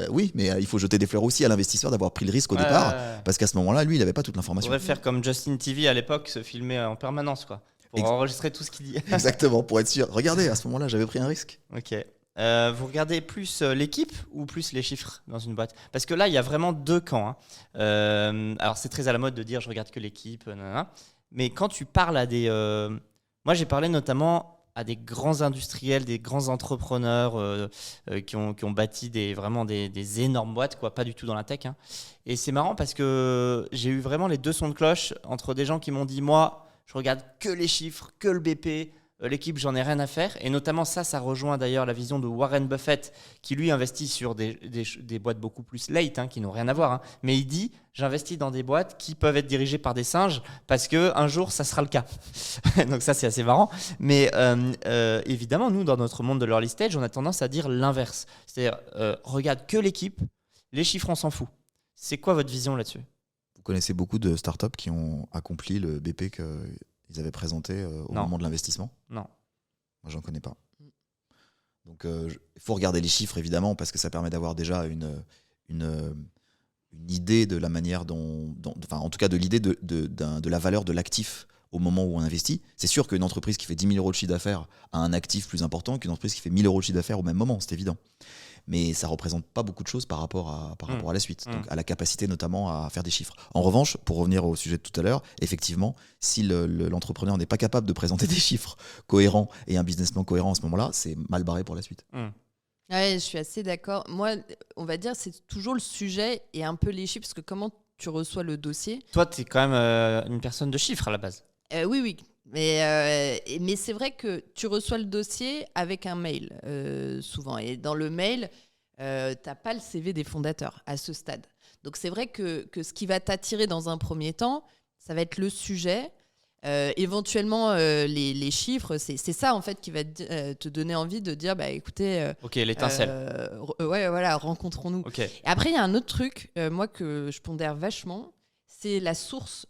Oui, mais il faut jeter des fleurs aussi à l'investisseur d'avoir pris le risque au départ, parce qu'à ce moment-là, lui, il n'avait pas toute l'information. On pourrait faire comme Justin TV à l'époque, se filmer en permanence, quoi, pour enregistrer tout ce qu'il dit. Exactement, pour être sûr. Regardez, à ce moment-là, j'avais pris un risque. Ok. Vous regardez plus l'équipe ou plus les chiffres dans une boîte? Parce que là, il y a vraiment deux camps. Alors, c'est très à la mode de dire je regarde que l'équipe. Mais quand tu parles à des... Moi, j'ai parlé notamment à des grands industriels, des grands entrepreneurs qui ont bâti vraiment des énormes boîtes, quoi, pas du tout dans la tech. Et c'est marrant parce que j'ai eu vraiment les deux sons de cloche entre des gens qui m'ont dit moi, je regarde que les chiffres, que le BP. L'équipe, j'en ai rien à faire. Et notamment, ça rejoint d'ailleurs la vision de Warren Buffett, qui lui investit sur des boîtes beaucoup plus late, qui n'ont rien à voir. Mais il dit, j'investis dans des boîtes qui peuvent être dirigées par des singes, parce qu'un jour, ça sera le cas. Donc ça, c'est assez marrant. Mais évidemment, nous, dans notre monde de l'early stage, on a tendance à dire l'inverse. C'est-à-dire, regarde que l'équipe, les chiffres, on s'en fout. C'est quoi votre vision là-dessus? Vous connaissez beaucoup de startups qui ont accompli le BP qu'ils avaient présenté au moment de l'investissement? Non. Moi, j'en connais pas. Donc, il faut regarder les chiffres, évidemment, parce que ça permet d'avoir déjà une une idée de la manière en tout cas de l'idée de la valeur de l'actif au moment où on investit. C'est sûr qu'une entreprise qui fait 10 000 euros de chiffre d'affaires a un actif plus important qu'une entreprise qui fait 1 000 euros de chiffre d'affaires au même moment, c'est évident. Mais ça ne représente pas beaucoup de choses par rapport à la suite, donc à la capacité notamment à faire des chiffres. En revanche, pour revenir au sujet de tout à l'heure, effectivement, si l'entrepreneur n'est pas capable de présenter des chiffres cohérents et un business plan cohérent à ce moment-là, c'est mal barré pour la suite. Ouais, je suis assez d'accord. Moi, on va dire, c'est toujours le sujet et un peu les chiffres, parce que comment tu reçois le dossier. Toi, tu es quand même une personne de chiffres à la base. Oui. Mais c'est vrai que tu reçois le dossier avec un mail, souvent. Et dans le mail, tu n'as pas le CV des fondateurs à ce stade. Donc, c'est vrai que ce qui va t'attirer dans un premier temps, ça va être le sujet. Éventuellement, les chiffres, c'est ça, en fait, qui va te donner envie de dire, écoutez... Ok, l'étincelle. Ouais, voilà, rencontrons-nous. Okay. Et après, il y a un autre truc, moi, que je pondère vachement, c'est la source.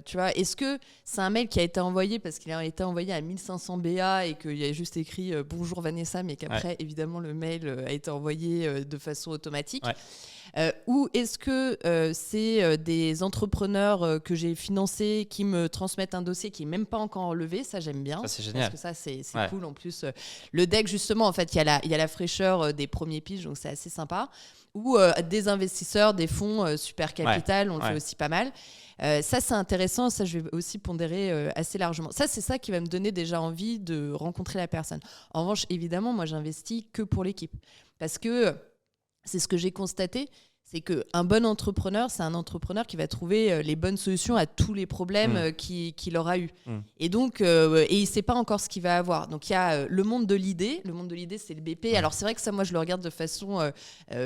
Tu vois, est-ce que c'est un mail qui a été envoyé parce qu'il a été envoyé à 1500 BA et qu'il y a juste écrit bonjour Vanessa, mais qu'après, évidemment, le mail a été envoyé de façon automatique. Ou est-ce que c'est des entrepreneurs que j'ai financés qui me transmettent un dossier qui n'est même pas encore enlevé? Ça, j'aime bien. Ça, c'est génial. Parce que ça, c'est cool. En plus, le deck, justement, en fait, il y a la fraîcheur des premiers pitchs, donc c'est assez sympa. Ou des investisseurs, des fonds super capital, on le fait aussi pas mal. Ça, c'est intéressant. Ça, je vais aussi pondérer assez largement. Ça, c'est ça qui va me donner déjà envie de rencontrer la personne. En revanche, évidemment, moi, j'investis que pour l'équipe. Parce que c'est ce que j'ai constaté, c'est qu'un bon entrepreneur, c'est un entrepreneur qui va trouver les bonnes solutions à tous les problèmes qu'il aura eu. Et donc, et il ne sait pas encore ce qu'il va avoir. Donc, il y a le monde de l'idée. Le monde de l'idée, c'est le BP. Alors, c'est vrai que ça, moi, je le regarde de façon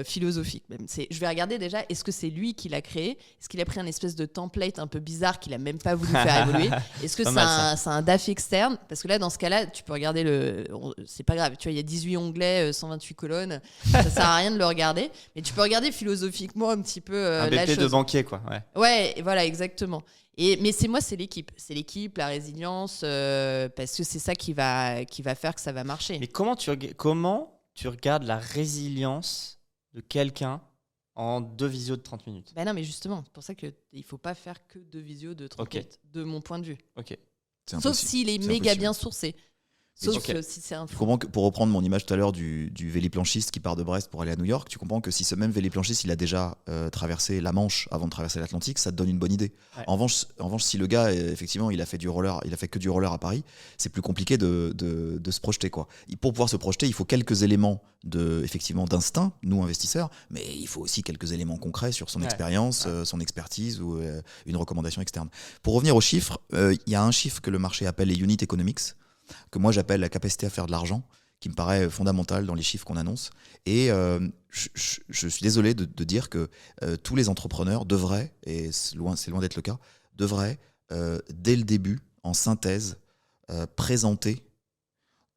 philosophique. Même. Je vais regarder déjà, est-ce que c'est lui qui l'a créé? Est-ce qu'il a pris un espèce de template un peu bizarre qu'il n'a même pas voulu faire évoluer? Est-ce que c'est un DAF externe? Parce que là, dans ce cas-là, tu peux regarder c'est pas grave. Tu vois, il y a 18 onglets, 128 colonnes. Ça ne sert à rien de le regarder. Mais tu peux regarder philosophiquement un petit peu un BP la chose. De banquier, quoi. Ouais, voilà, exactement. Mais c'est l'équipe. C'est l'équipe, la résilience, parce que c'est ça qui va faire que ça va marcher. Mais comment tu regardes la résilience de quelqu'un en 2 visios de 30 minutes? Non, mais justement, c'est pour ça qu'il ne faut pas faire que 2 visios de 30 minutes, de mon point de vue. Sauf s'il est méga bien sourcé. Sauf si c'est un fou. Tu comprends que, pour reprendre mon image tout à l'heure du véliplanchiste qui part de Brest pour aller à New York, tu comprends que si ce même véliplanchiste il a déjà traversé la Manche avant de traverser l'Atlantique, ça te donne une bonne idée. En revanche, si le gars effectivement il a fait que du roller à Paris, c'est plus compliqué de se projeter, quoi. Pour pouvoir se projeter, il faut quelques éléments effectivement d'instinct, nous investisseurs, mais il faut aussi quelques éléments concrets sur son expérience, son expertise ou une recommandation externe. Pour revenir aux chiffres, il y a un chiffre que le marché appelle les unit economics, que moi j'appelle la capacité à faire de l'argent, qui me paraît fondamentale dans les chiffres qu'on annonce. Et je suis désolé de dire que tous les entrepreneurs devraient, et c'est loin d'être le cas, devraient, dès le début, en synthèse, présenter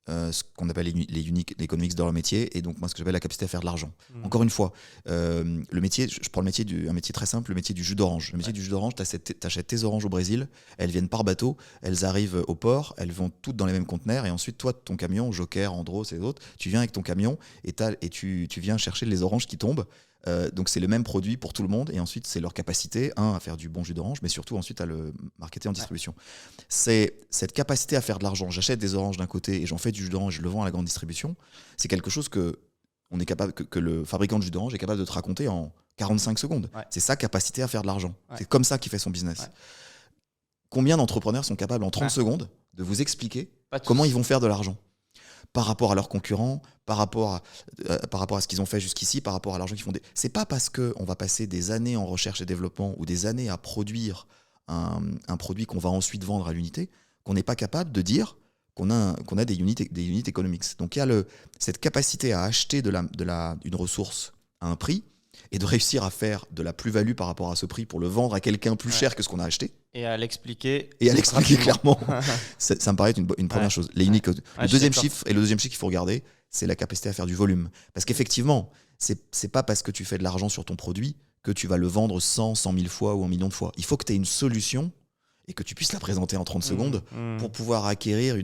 ce qu'on appelle les unique economics de leur métier, et donc moi ce que j'appelle la capacité à faire de l'argent. Encore une fois, le métier, je prends un métier très simple, le métier du jus d'orange. Le métier du jus d'orange, t'achètes tes oranges au Brésil, elles viennent par bateau, elles arrivent au port, elles vont toutes dans les mêmes conteneurs, et ensuite toi, ton camion, Joker, Andros et autres, tu viens avec ton camion et tu viens chercher les oranges qui tombent. Donc c'est le même produit pour tout le monde, et ensuite c'est leur capacité à faire du bon jus d'orange, mais surtout ensuite à le marketer en distribution. C'est cette capacité à faire de l'argent. J'achète des oranges d'un côté et j'en fais du jus d'orange, je le vends à la grande distribution. C'est quelque chose que le fabricant de jus d'orange est capable de te raconter en 45 secondes. C'est sa capacité à faire de l'argent. C'est comme ça qu'il fait son business. Combien d'entrepreneurs sont capables en 30 secondes de vous expliquer comment ils vont faire de l'argent par rapport à leurs concurrents, par rapport à ce qu'ils ont fait jusqu'ici, par rapport à l'argent qu'ils font. C'est pas parce qu'on va passer des années en recherche et développement ou des années à produire un produit qu'on va ensuite vendre à l'unité qu'on n'est pas capable de dire qu'on a des unit economics. Donc il y a cette capacité à acheter une ressource à un prix et de réussir à faire de la plus-value par rapport à ce prix pour le vendre à quelqu'un plus cher que ce qu'on a acheté. Et à l'expliquer. Clairement. Ça me paraît être une première chose. Le deuxième chiffre qu'il faut regarder, c'est la capacité à faire du volume. Parce qu'effectivement, c'est pas parce que tu fais de l'argent sur ton produit que tu vas le vendre 100 000 fois ou 1 million de fois. Il faut que tu aies une solution et que tu puisses la présenter en 30 secondes pour pouvoir acquérir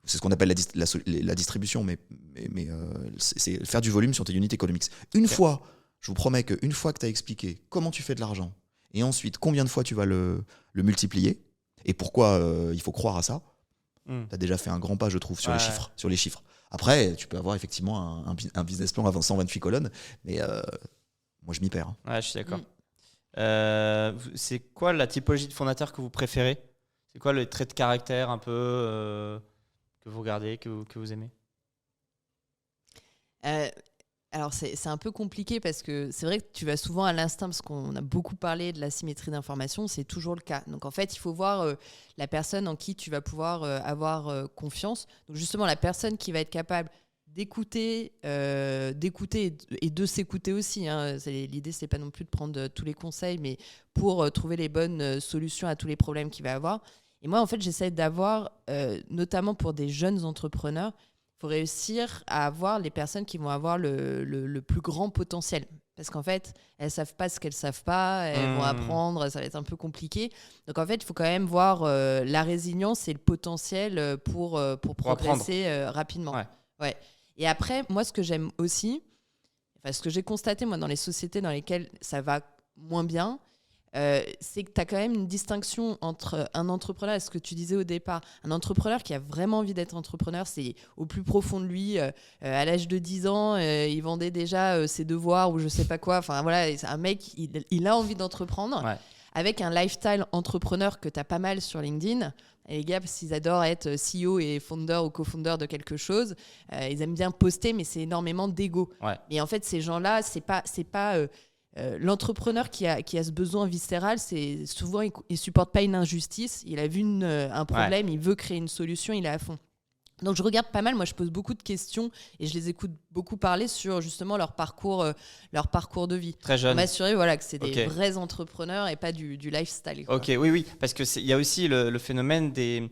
c'est ce qu'on appelle la distribution, mais c'est faire du volume sur tes unit economics. Une fois, Je vous promets qu'une fois que tu as expliqué comment tu fais de l'argent, et ensuite combien de fois tu vas le multiplier, et pourquoi il faut croire à ça, tu as déjà fait un grand pas, je trouve, sur les chiffres. Après, tu peux avoir effectivement un business plan à 128 colonnes, mais moi, je m'y perds. Ouais, je suis d'accord. C'est quoi la typologie de fondateur que vous préférez ? C'est quoi le trait de caractère un peu que vous regardez, que vous aimez ? Alors, c'est un peu compliqué parce que c'est vrai que tu vas souvent à l'instinct, parce qu'on a beaucoup parlé de la symétrie d'information, c'est toujours le cas. Donc, en fait, il faut voir la personne en qui tu vas pouvoir avoir confiance. Donc, justement, la personne qui va être capable d'écouter et de s'écouter aussi. Hein. L'idée, c'est pas non plus de prendre tous les conseils, mais pour trouver les bonnes solutions à tous les problèmes qu'il va avoir. Et moi, en fait, j'essaie d'avoir, notamment pour des jeunes entrepreneurs, il faut réussir à avoir les personnes qui vont avoir le plus grand potentiel. Parce qu'en fait, elles ne savent pas ce qu'elles ne savent pas, elles vont apprendre, ça va être un peu compliqué. Donc en fait, il faut quand même voir la résilience et le potentiel pour progresser rapidement. Ouais. Et après, moi, ce que j'aime aussi, ce que j'ai constaté moi, dans les sociétés dans lesquelles ça va moins bien, c'est que tu as quand même une distinction entre un entrepreneur et ce que tu disais au départ. Un entrepreneur qui a vraiment envie d'être entrepreneur, c'est au plus profond de lui. À l'âge de 10 ans, il vendait déjà ses devoirs ou je sais pas quoi. Enfin voilà, c'est un mec, il a envie d'entreprendre. Ouais. Avec un lifestyle entrepreneur que tu as pas mal sur LinkedIn. Et les gars, parce qu'ils adorent être CEO et founder ou co-founder de quelque chose, ils aiment bien poster, mais c'est énormément d'ego. Ouais. Et en fait, ces gens-là, c'est pas l'entrepreneur qui a ce besoin viscéral, c'est souvent il supporte pas une injustice, il a vu un problème, il veut créer une solution, il est à fond. Donc je regarde pas mal, moi je pose beaucoup de questions et je les écoute beaucoup parler sur justement leur parcours de vie. Très jeune. M'assurer que c'est des vrais entrepreneurs et pas du lifestyle. Quoi. Ok, oui, parce qu'il y a aussi le phénomène des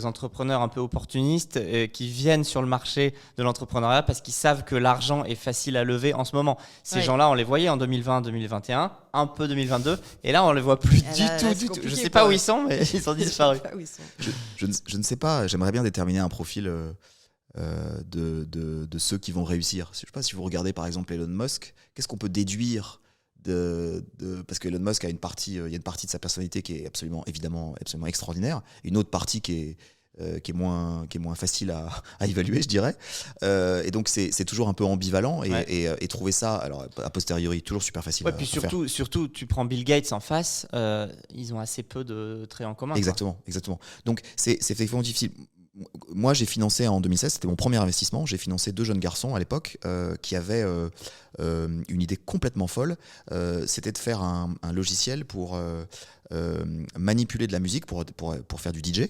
entrepreneurs un peu opportunistes qui viennent sur le marché de l'entrepreneuriat parce qu'ils savent que l'argent est facile à lever en ce moment. Ces gens-là, on les voyait en 2020, 2021, un peu 2022, et là, on les voit plus du tout. Je ne sais pas où ils sont, mais ils sont disparus. Je ne sais pas, j'aimerais bien déterminer un profil de ceux qui vont réussir. Je ne sais pas si vous regardez par exemple Elon Musk, qu'est-ce qu'on peut déduire parce que Elon Musk il y a une partie de sa personnalité qui est évidemment absolument extraordinaire, une autre partie qui est moins facile à évaluer, je dirais, et donc c'est toujours un peu ambivalent et trouver ça, alors a posteriori, toujours super facile à puis faire. surtout tu prends Bill Gates en face, ils ont assez peu de traits en commun. Exactement. Donc c'est effectivement difficile. Moi, j'ai financé en 2016, c'était mon premier investissement. J'ai financé 2 jeunes garçons à l'époque qui avaient une idée complètement folle. C'était de faire un logiciel pour manipuler de la musique, pour faire du DJ,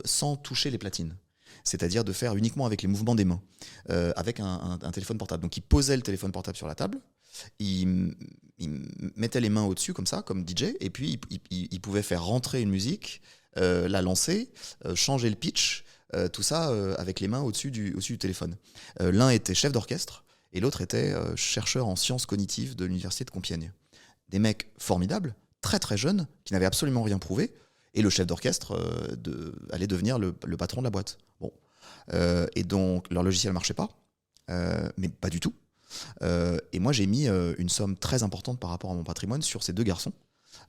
sans toucher les platines. C'est-à-dire de faire uniquement avec les mouvements des mains, avec un téléphone portable. Donc, il posait le téléphone portable sur la table, il mettait les mains au-dessus, comme ça, comme DJ, et puis il pouvait faire rentrer une musique, la lancer, changer le pitch, tout ça avec les mains au-dessus du téléphone. L'un était chef d'orchestre et l'autre était chercheur en sciences cognitives de l'université de Compiègne. Des mecs formidables, très très jeunes, qui n'avaient absolument rien prouvé, et le chef d'orchestre allait devenir le patron de la boîte. Bon. Et donc leur logiciel ne marchait pas, mais pas du tout. Et moi j'ai mis une somme très importante par rapport à mon patrimoine sur ces 2 garçons.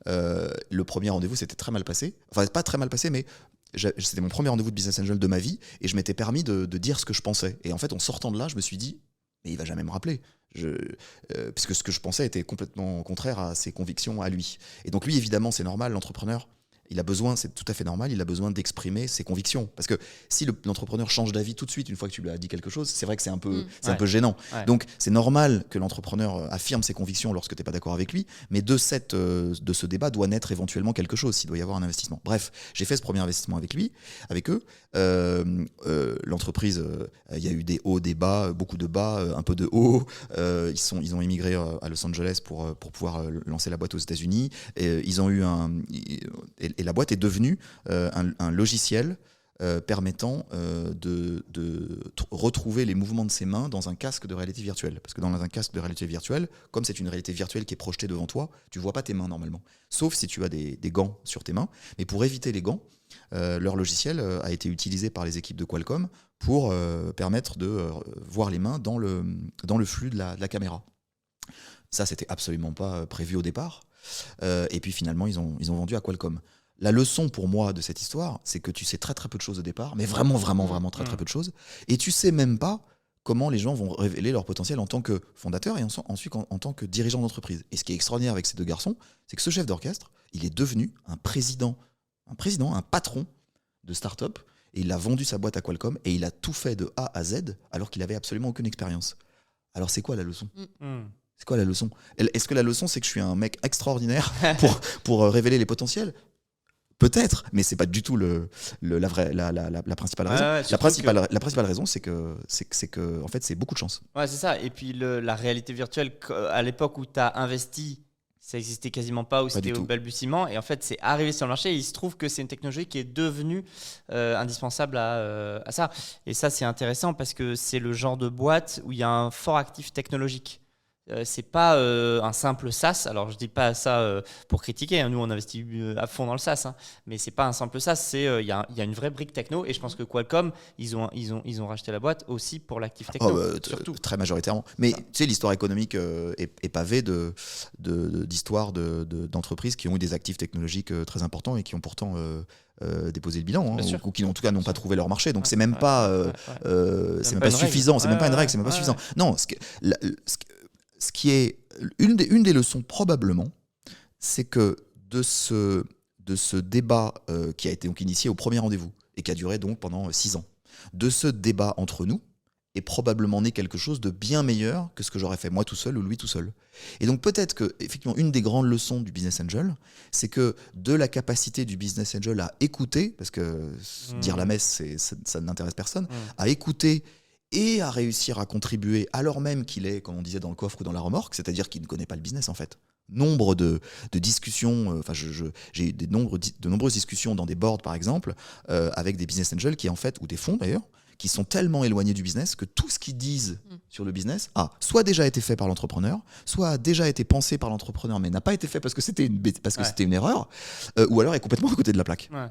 Le premier rendez-vous s'était très mal passé, enfin pas très mal passé, mais c'était mon premier rendez-vous de business angel de ma vie et je m'étais permis de dire ce que je pensais, et en fait en sortant de là je me suis dit mais il va jamais me rappeler, puisque ce que je pensais était complètement contraire à ses convictions à lui. Et donc lui évidemment c'est normal, l'entrepreneur il a besoin, c'est tout à fait normal, il a besoin d'exprimer ses convictions. Parce que si l'entrepreneur change d'avis tout de suite, une fois que tu lui as dit quelque chose, c'est vrai que c'est un peu gênant. Ouais. Donc c'est normal que l'entrepreneur affirme ses convictions lorsque tu n'es pas d'accord avec lui, mais de ce débat doit naître éventuellement quelque chose, s'il doit y avoir un investissement. Bref, j'ai fait ce premier investissement avec eux. L'entreprise, il y a eu des hauts, des bas, beaucoup de bas, un peu de hauts. Ils ont immigré à Los Angeles pour pouvoir lancer la boîte aux États-Unis. Et ils ont eu et la boîte est devenue un logiciel permettant de retrouver les mouvements de ses mains dans un casque de réalité virtuelle. Parce que dans un casque de réalité virtuelle, comme c'est une réalité virtuelle qui est projetée devant toi, tu ne vois pas tes mains normalement. Sauf si tu as des gants sur tes mains. Mais pour éviter les gants, leur logiciel a été utilisé par les équipes de Qualcomm pour permettre de voir les mains dans le flux de la caméra. Ça, c'était absolument pas prévu au départ. Et puis finalement, ils ont vendu à Qualcomm. La leçon pour moi de cette histoire, c'est que tu sais très très peu de choses au départ, mais vraiment très très peu de choses, et tu sais même pas comment les gens vont révéler leur potentiel en tant que fondateur et ensuite en tant que dirigeant d'entreprise. Et ce qui est extraordinaire avec ces deux garçons, c'est que ce chef d'orchestre, il est devenu un patron de start-up, et il a vendu sa boîte à Qualcomm, et il a tout fait de A à Z, alors qu'il avait absolument aucune expérience. Alors c'est quoi la leçon ? C'est quoi la leçon ? Est-ce que la leçon, c'est que je suis un mec extraordinaire pour révéler les potentiels ? Peut-être, mais c'est pas du tout la principale raison. La principale raison, c'est que en fait, c'est beaucoup de chance. Ouais, c'est ça. Et puis la réalité virtuelle, à l'époque où tu as investi, ça existait quasiment pas, ou c'était au balbutiement. Et en fait, c'est arrivé sur le marché. Et il se trouve que c'est une technologie qui est devenue indispensable à ça. Et ça, c'est intéressant parce que c'est le genre de boîte où il y a un fort actif technologique. C'est pas un simple SaaS. Alors je dis pas ça pour critiquer, hein. Nous on investit à fond dans le SaaS, hein. Mais c'est pas un simple SaaS. C'est il y a une vraie brique techno, et je pense que Qualcomm ils ont racheté la boîte aussi pour l'actif techno, surtout. Très majoritairement. Mais tu sais, l'histoire économique est pavée d'histoires d'entreprises qui ont eu des actifs technologiques très importants et qui ont pourtant déposer le bilan, hein, ou qui en tout cas n'ont pas trouvé leur marché. Donc c'est même pas c'est même pas suffisant. C'est même pas une règle. C'est même pas suffisant. Non, ce qui est une des leçons probablement, c'est que de ce débat qui a été donc initié au premier rendez-vous et qui a duré donc pendant 6 ans, de ce débat entre nous est probablement né quelque chose de bien meilleur que ce que j'aurais fait moi tout seul ou lui tout seul. Et donc peut-être que effectivement une des grandes leçons du business angel, c'est que de la capacité du business angel à écouter, parce que dire la messe ça n'intéresse personne, à écouter et à réussir à contribuer alors même qu'il est, comme on disait, dans le coffre ou dans la remorque, c'est-à-dire qu'il ne connaît pas le business en fait. Nombre de discussions, j'ai eu de nombreuses discussions dans des boards par exemple, avec des business angels qui en fait, ou des fonds d'ailleurs, qui sont tellement éloignés du business que tout ce qu'ils disent sur le business a soit déjà été fait par l'entrepreneur, soit a déjà été pensé par l'entrepreneur mais n'a pas été fait parce que c'était une erreur, ou alors est complètement à côté de la plaque. Ouais.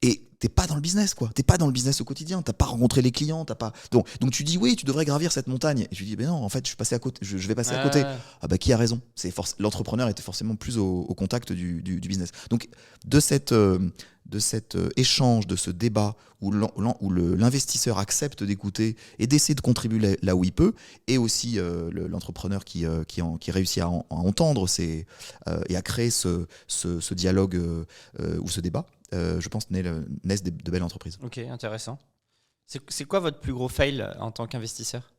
Et t'es pas dans le business, quoi. T'es pas dans le business au quotidien. T'as pas rencontré les clients. T'as pas. Donc tu dis oui, tu devrais gravir cette montagne. Et tu dis ben non, en fait, je vais passer à côté. Je vais passer à côté. Ah bah qui a raison ? L'entrepreneur était forcément plus au contact du business. Donc de cet échange, de ce débat où l'investisseur accepte d'écouter et d'essayer de contribuer là où il peut, et aussi l'entrepreneur qui réussit à entendre et à créer ce dialogue ou ce débat. Je pense naissent de belles entreprises. Ok, intéressant. C'est quoi votre plus gros fail en tant qu'investisseur ?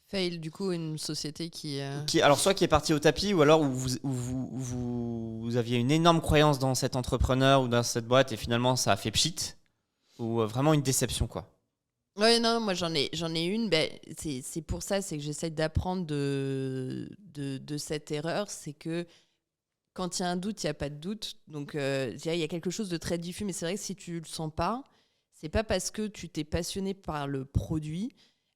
Fail, du coup, une société qui alors soit qui est partie au tapis, ou alors où vous aviez une énorme croyance dans cet entrepreneur ou dans cette boîte et finalement ça a fait pchit, ou vraiment une déception, quoi. Oui, non, moi j'en ai une. Ben, c'est pour ça, c'est que j'essaie d'apprendre de cette erreur. C'est que quand il y a un doute, il n'y a pas de doute. Donc, il y a quelque chose de très diffus. Mais c'est vrai que si tu ne le sens pas, c'est pas parce que tu t'es passionné par le produit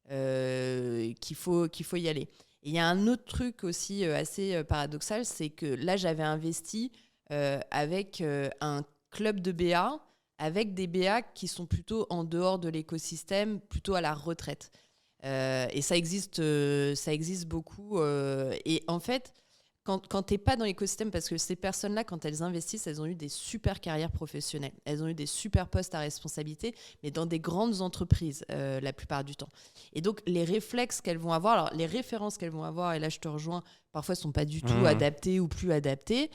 qu'il faut y aller. Et il y a un autre truc aussi assez paradoxal, c'est que là, j'avais investi avec un club de BA, avec des BA qui sont plutôt en dehors de l'écosystème, plutôt à la retraite. Et ça existe beaucoup. Et en fait, quand tu n'es pas dans l'écosystème, parce que ces personnes-là, quand elles investissent, elles ont eu des super carrières professionnelles. Elles ont eu des super postes à responsabilité, mais dans des grandes entreprises, la plupart du temps. Et donc, les réflexes qu'elles vont avoir, alors les références qu'elles vont avoir, et là, je te rejoins, parfois, ne sont pas du tout adaptées ou plus adaptées.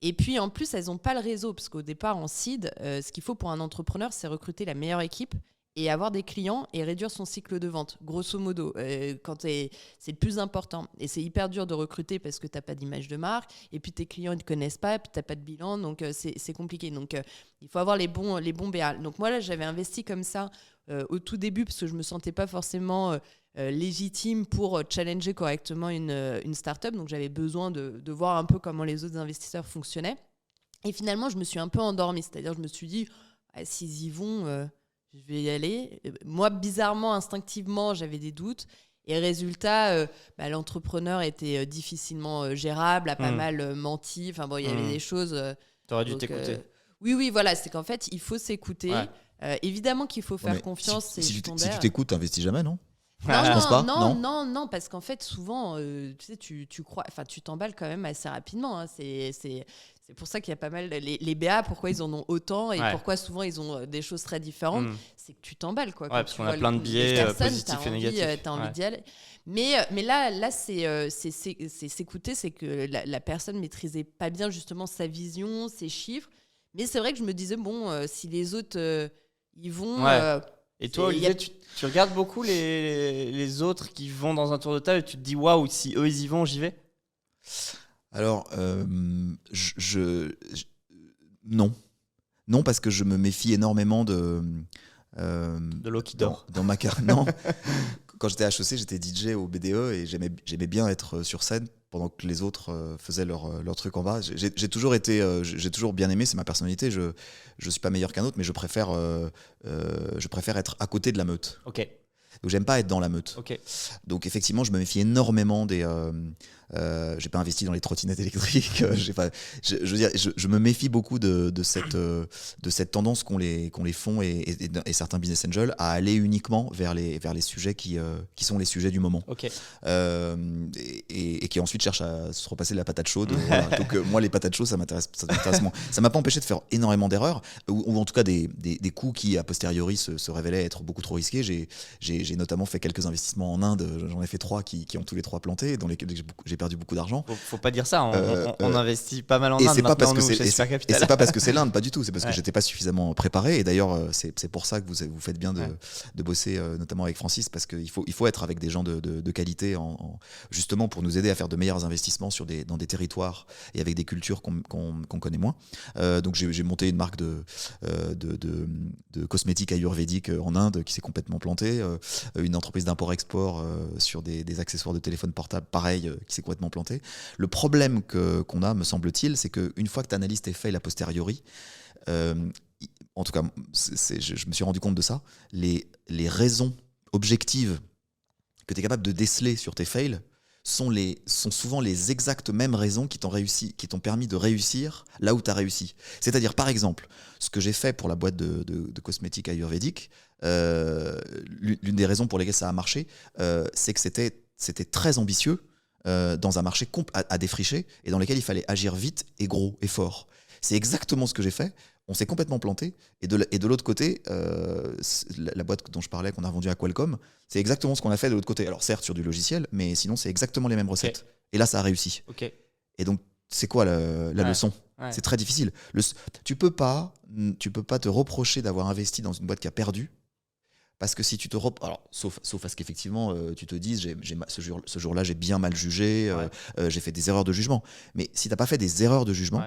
Et puis, en plus, elles n'ont pas le réseau, parce qu'au départ, en seed, ce qu'il faut pour un entrepreneur, c'est recruter la meilleure équipe et avoir des clients et réduire son cycle de vente, grosso modo, c'est le plus important. Et c'est hyper dur de recruter parce que tu n'as pas d'image de marque, et puis tes clients ne te connaissent pas, et puis tu n'as pas de bilan, donc c'est compliqué. Donc, il faut avoir les bons BA. Donc moi, là, j'avais investi comme ça au tout début parce que je ne me sentais pas forcément légitime pour challenger correctement une start-up. Donc, j'avais besoin de voir un peu comment les autres investisseurs fonctionnaient. Et finalement, je me suis un peu endormie. C'est-à-dire, je me suis dit, s'ils y vont... je vais y aller. Moi, bizarrement, instinctivement, j'avais des doutes. Et résultat, l'entrepreneur était difficilement gérable, a pas mal menti. Enfin bon, il y avait des choses... T'aurais dû t'écouter. Oui, voilà. C'est qu'en fait, il faut s'écouter. Ouais. Évidemment qu'il faut faire confiance. Si tu t'écoutes, t'investis jamais, non ? pense pas. Non, parce qu'en fait, souvent, tu sais, tu crois, enfin, tu t'emballes quand même assez rapidement. Hein. C'est pour ça qu'il y a pas mal. Les BA, pourquoi ils en ont autant et pourquoi souvent ils ont des choses très différentes, c'est que tu t'emballes. Quoi, parce qu'on a plein de biais positifs et négatifs. Tu as envie d'y aller. Mais là c'est s'écouter, c'est que la personne maîtrisait pas bien justement sa vision, ses chiffres. Mais c'est vrai que je me disais, bon, si les autres y vont. Et toi, Olivier, tu regardes beaucoup les autres qui vont dans un tour de table et tu te dis, waouh, si eux ils y vont, j'y vais? Alors, non. Non, parce que je me méfie énormément de l'eau qui dort. Dans ma carrière. Non. Quand j'étais à HEC, j'étais DJ au BDE et j'aimais bien être sur scène pendant que les autres faisaient leur truc en bas. J'ai toujours bien aimé, c'est ma personnalité. Je suis pas meilleur qu'un autre, mais je préfère être à côté de la meute. Ok. Donc j'aime pas être dans la meute. Ok. Donc effectivement, je me méfie énormément des. J'ai pas investi dans les trottinettes électriques. Je me méfie beaucoup de cette tendance qu'ont les fonds et certains business angels à aller uniquement vers les sujets qui sont les sujets du moment. Okay. Et qui ensuite cherchent à se repasser de la patate chaude. Voilà. Donc moi, les patates chaudes, ça m'intéresse moins. Ça m'a pas empêché de faire énormément d'erreurs, ou en tout cas des coups qui a posteriori se révélaient être beaucoup trop risqués. J'ai notamment fait quelques investissements en Inde. J'en ai fait 3 qui ont tous les 3 planté, dans lesquels j'ai perdu beaucoup d'argent. Faut pas dire ça, on investit pas mal en Inde. Et c'est pas parce que c'est l'Inde, pas du tout. C'est parce que j'étais pas suffisamment préparé. Et d'ailleurs, c'est pour ça que vous faites bien de bosser, notamment avec Francis, parce qu'il faut être avec des gens de qualité, justement pour nous aider à faire de meilleurs investissements dans des territoires et avec des cultures qu'on connaît moins. Donc j'ai monté une marque de cosmétiques ayurvédiques en Inde qui s'est complètement plantée. Une entreprise d'import-export sur des accessoires de téléphone portable, pareil, qui s'est complètement plantée. Le problème qu'on a, me semble-t-il, c'est qu'une fois que tu analyses tes fails a posteriori, en tout cas, je me suis rendu compte de ça, les raisons objectives que tu es capable de déceler sur tes fails sont souvent les exactes mêmes raisons qui t'ont permis de réussir là où tu as réussi. C'est-à-dire, par exemple, ce que j'ai fait pour la boîte de cosmétiques ayurvédiques, l'une des raisons pour lesquelles ça a marché, c'est que c'était très ambitieux dans un marché à défricher et dans lequel il fallait agir vite et gros et fort. C'est exactement ce que j'ai fait. On s'est complètement planté. Et de l'autre côté, la boîte dont je parlais, qu'on a vendue à Qualcomm, c'est exactement ce qu'on a fait de l'autre côté. Alors certes sur du logiciel, mais sinon c'est exactement les mêmes recettes. Okay. Et là, ça a réussi. Okay. Et donc, c'est quoi la leçon ? C'est très difficile. Tu peux pas te reprocher d'avoir investi dans une boîte qui a perdu. Parce que si tu te alors, sauf à ce qu'effectivement tu te dises ce jour-là j'ai bien mal jugé, j'ai fait des erreurs de jugement. Mais si tu n'as pas fait des erreurs de jugement,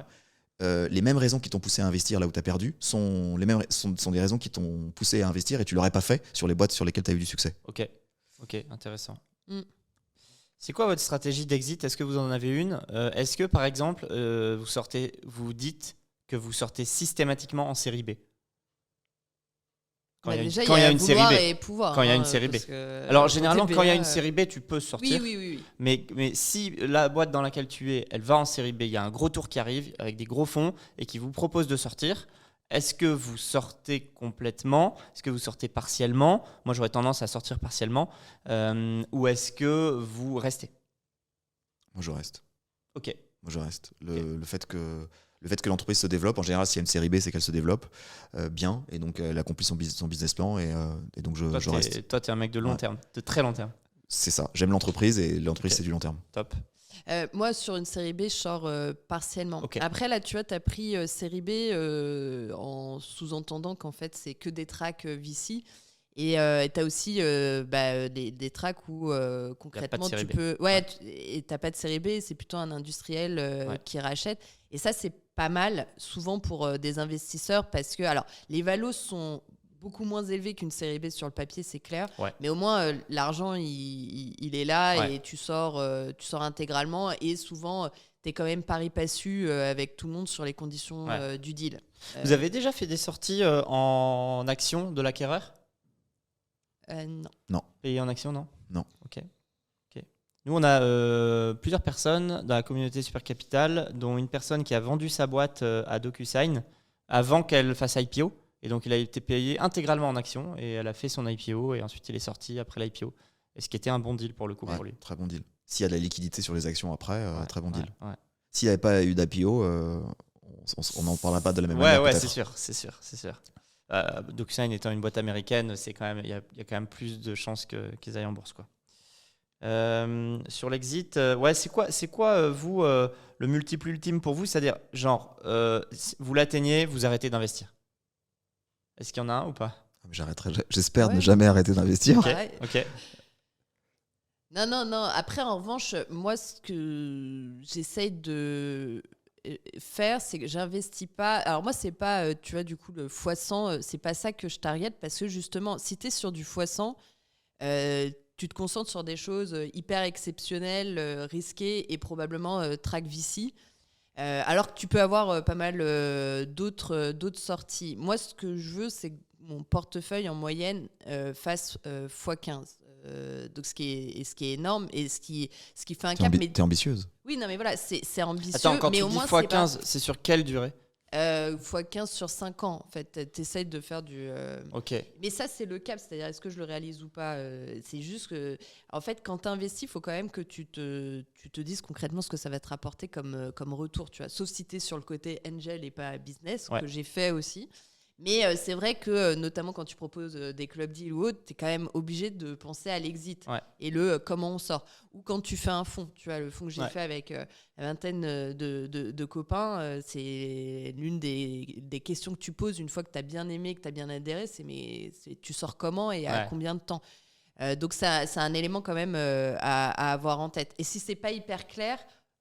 les mêmes raisons qui t'ont poussé à investir là où tu as perdu sont des raisons qui t'ont poussé à investir et tu ne l'aurais pas fait sur les boîtes sur lesquelles tu as eu du succès. Ok, intéressant. C'est quoi votre stratégie d'exit ? Est-ce que vous en avez une ? Est-ce que par exemple vous dites que vous sortez systématiquement en série B ? Quand il y a une série B. Et pouvoir, quand il y a une série B. Alors généralement, quand il y a une série B, tu peux sortir. Oui. Mais si la boîte dans laquelle tu es, elle va en série B, il y a un gros tour qui arrive avec des gros fonds et qui vous propose de sortir, est-ce que vous sortez complètement ? Est-ce que vous sortez partiellement ? Moi, j'aurais tendance à sortir partiellement. Ou est-ce que vous restez ? Moi, je reste. Ok. Moi, je reste. Le fait que l'entreprise se développe, en général, s'il y a une série B, c'est qu'elle se développe bien et donc elle accomplit son business plan et donc je reste. Toi, tu es un mec de long terme, de très long terme. C'est ça. J'aime l'entreprise et l'entreprise, c'est du long terme. Top. Moi, sur une série B, je sors partiellement. Okay. Après, là, tu vois, tu as pris série B en sous-entendant qu'en fait, c'est que des tracks VC. Et tu as aussi des tracks où concrètement tu peux. Et tu n'as pas de série B, c'est plutôt un industriel qui rachète. Et ça, c'est pas mal, souvent pour des investisseurs, parce que alors, les valos sont beaucoup moins élevés qu'une série B sur le papier, c'est clair. Mais au moins, l'argent, il est là et tu sors intégralement. Et souvent, tu es quand même pari passu avec tout le monde sur les conditions du deal. Vous avez déjà fait des sorties en action de l'acquéreur ? Non. Payé en action, non ? Non. Ok. Nous, on a plusieurs personnes dans la communauté Super Capital, dont une personne qui a vendu sa boîte à DocuSign avant qu'elle fasse IPO. Et donc, il a été payé intégralement en action et elle a fait son IPO et ensuite, il est sorti après l'IPO. Et ce qui était un bon deal pour le coup Ouais, pour lui. très bon deal. S'il y a de la liquidité sur les actions après, très bon deal. Ouais. S'il n'y avait pas eu d'IPO, on n'en parlera pas de la même Ouais, manière. ouais, peut-être. c'est sûr. DocuSign étant une boîte américaine, il y a quand même plus de chances qu'ils aillent en bourse, quoi. Sur l'exit, c'est quoi vous, le multiple ultime pour vous? C'est-à-dire, genre, vous l'atteignez, vous arrêtez d'investir. Est-ce qu'il y en a un ou pas? J'espère Ouais. ne jamais arrêter d'investir. Ok, Ouais. ok. Non. Après, en revanche, moi, ce que j'essaye de faire, c'est que j'investis pas. Alors, moi, c'est pas, tu vois, du coup, le x100, c'est pas ça que je target parce que justement, si tu es sur du x100, tu te concentres sur des choses hyper exceptionnelles, risquées et probablement track VC. Alors que tu peux avoir pas mal d'autres sorties. Moi, ce que je veux, c'est que mon portefeuille en moyenne fasse x15. Donc ce qui est énorme et ce qui fait un cap. T'es ambitieuse. Oui, non, mais voilà, c'est ambitieux. Attends, quand mais tu au dis moins, x15, c'est sur quelle durée? x15 sur 5 ans. En fait, tu essayes de faire du. Ok. Mais ça, c'est le cap. C'est-à-dire, est-ce que je le réalise ou pas? C'est juste que, en fait, quand tu investis, il faut quand même que tu te dises concrètement ce que ça va te rapporter comme retour. Tu vois. Sauf si tu es sur le côté angel et pas business, Ouais. que j'ai fait aussi. Mais c'est vrai que, notamment quand tu proposes des club deals ou autres, tu es quand même obligé de penser à l'exit et comment on sort. Ou quand tu fais un fonds, tu vois, le fonds que j'ai fait avec une vingtaine de copains, c'est l'une des questions que tu poses une fois que tu as bien aimé, que tu as bien adhéré, c'est tu sors comment et à combien de temps. Donc c'est un élément quand même à avoir en tête. Et si c'est pas hyper clair,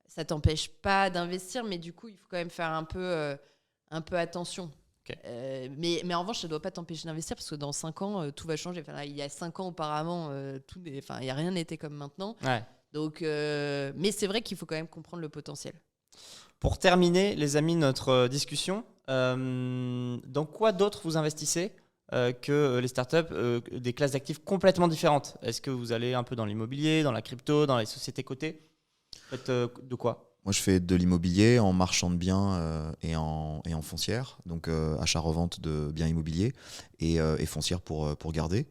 ça t'empêche pas d'investir, mais du coup, il faut quand même faire un peu attention. Okay. Mais en revanche, ça ne doit pas t'empêcher d'investir parce que dans 5 ans, tout va changer. Enfin, là, il y a 5 ans auparavant, rien n'était comme maintenant. Ouais. Donc, mais c'est vrai qu'il faut quand même comprendre le potentiel. Pour terminer, les amis, notre discussion, dans quoi d'autre vous investissez que les startups, des classes d'actifs complètement différentes? Est-ce que vous allez un peu dans l'immobilier, dans la crypto, dans les sociétés cotées? Vous faites de quoi? Moi, je fais de l'immobilier en marchand de biens et en foncière, donc achat-revente de biens immobiliers et foncière pour garder.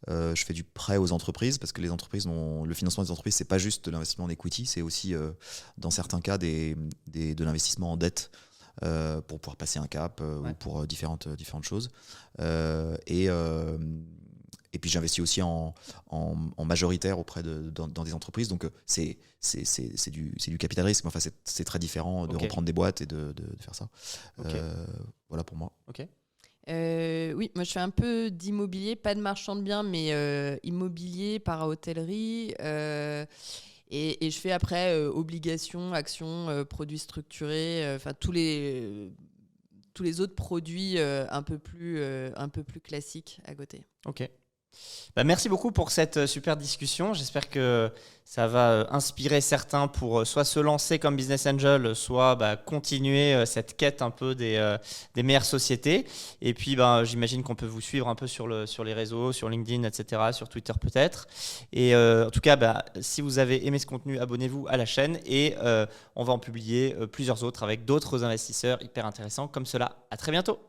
Je fais du prêt aux entreprises parce que les entreprises le financement des entreprises, c'est pas juste de l'investissement en equity, c'est aussi dans certains cas de l'investissement en dette pour pouvoir passer un cap ou pour différentes choses. Et puis j'investis aussi en majoritaire dans des entreprises. Donc c'est du capital risque. Enfin, c'est très différent de reprendre des boîtes et de faire ça. Voilà pour moi. Ok. Oui, moi je fais un peu d'immobilier, pas de marchand de biens, mais immobilier, para-hôtellerie. Et je fais après obligations, actions, produits structurés, enfin tous les autres produits un peu plus classiques à côté. Ok. Merci beaucoup pour cette super discussion. J'espère que ça va inspirer certains pour soit se lancer comme business angel, soit continuer cette quête un peu des meilleures sociétés. Et puis j'imagine qu'on peut vous suivre un peu sur les réseaux, sur LinkedIn, etc., sur Twitter peut-être. Et en tout cas, si vous avez aimé ce contenu, abonnez-vous à la chaîne et on va en publier plusieurs autres avec d'autres investisseurs hyper intéressants comme cela. À très bientôt.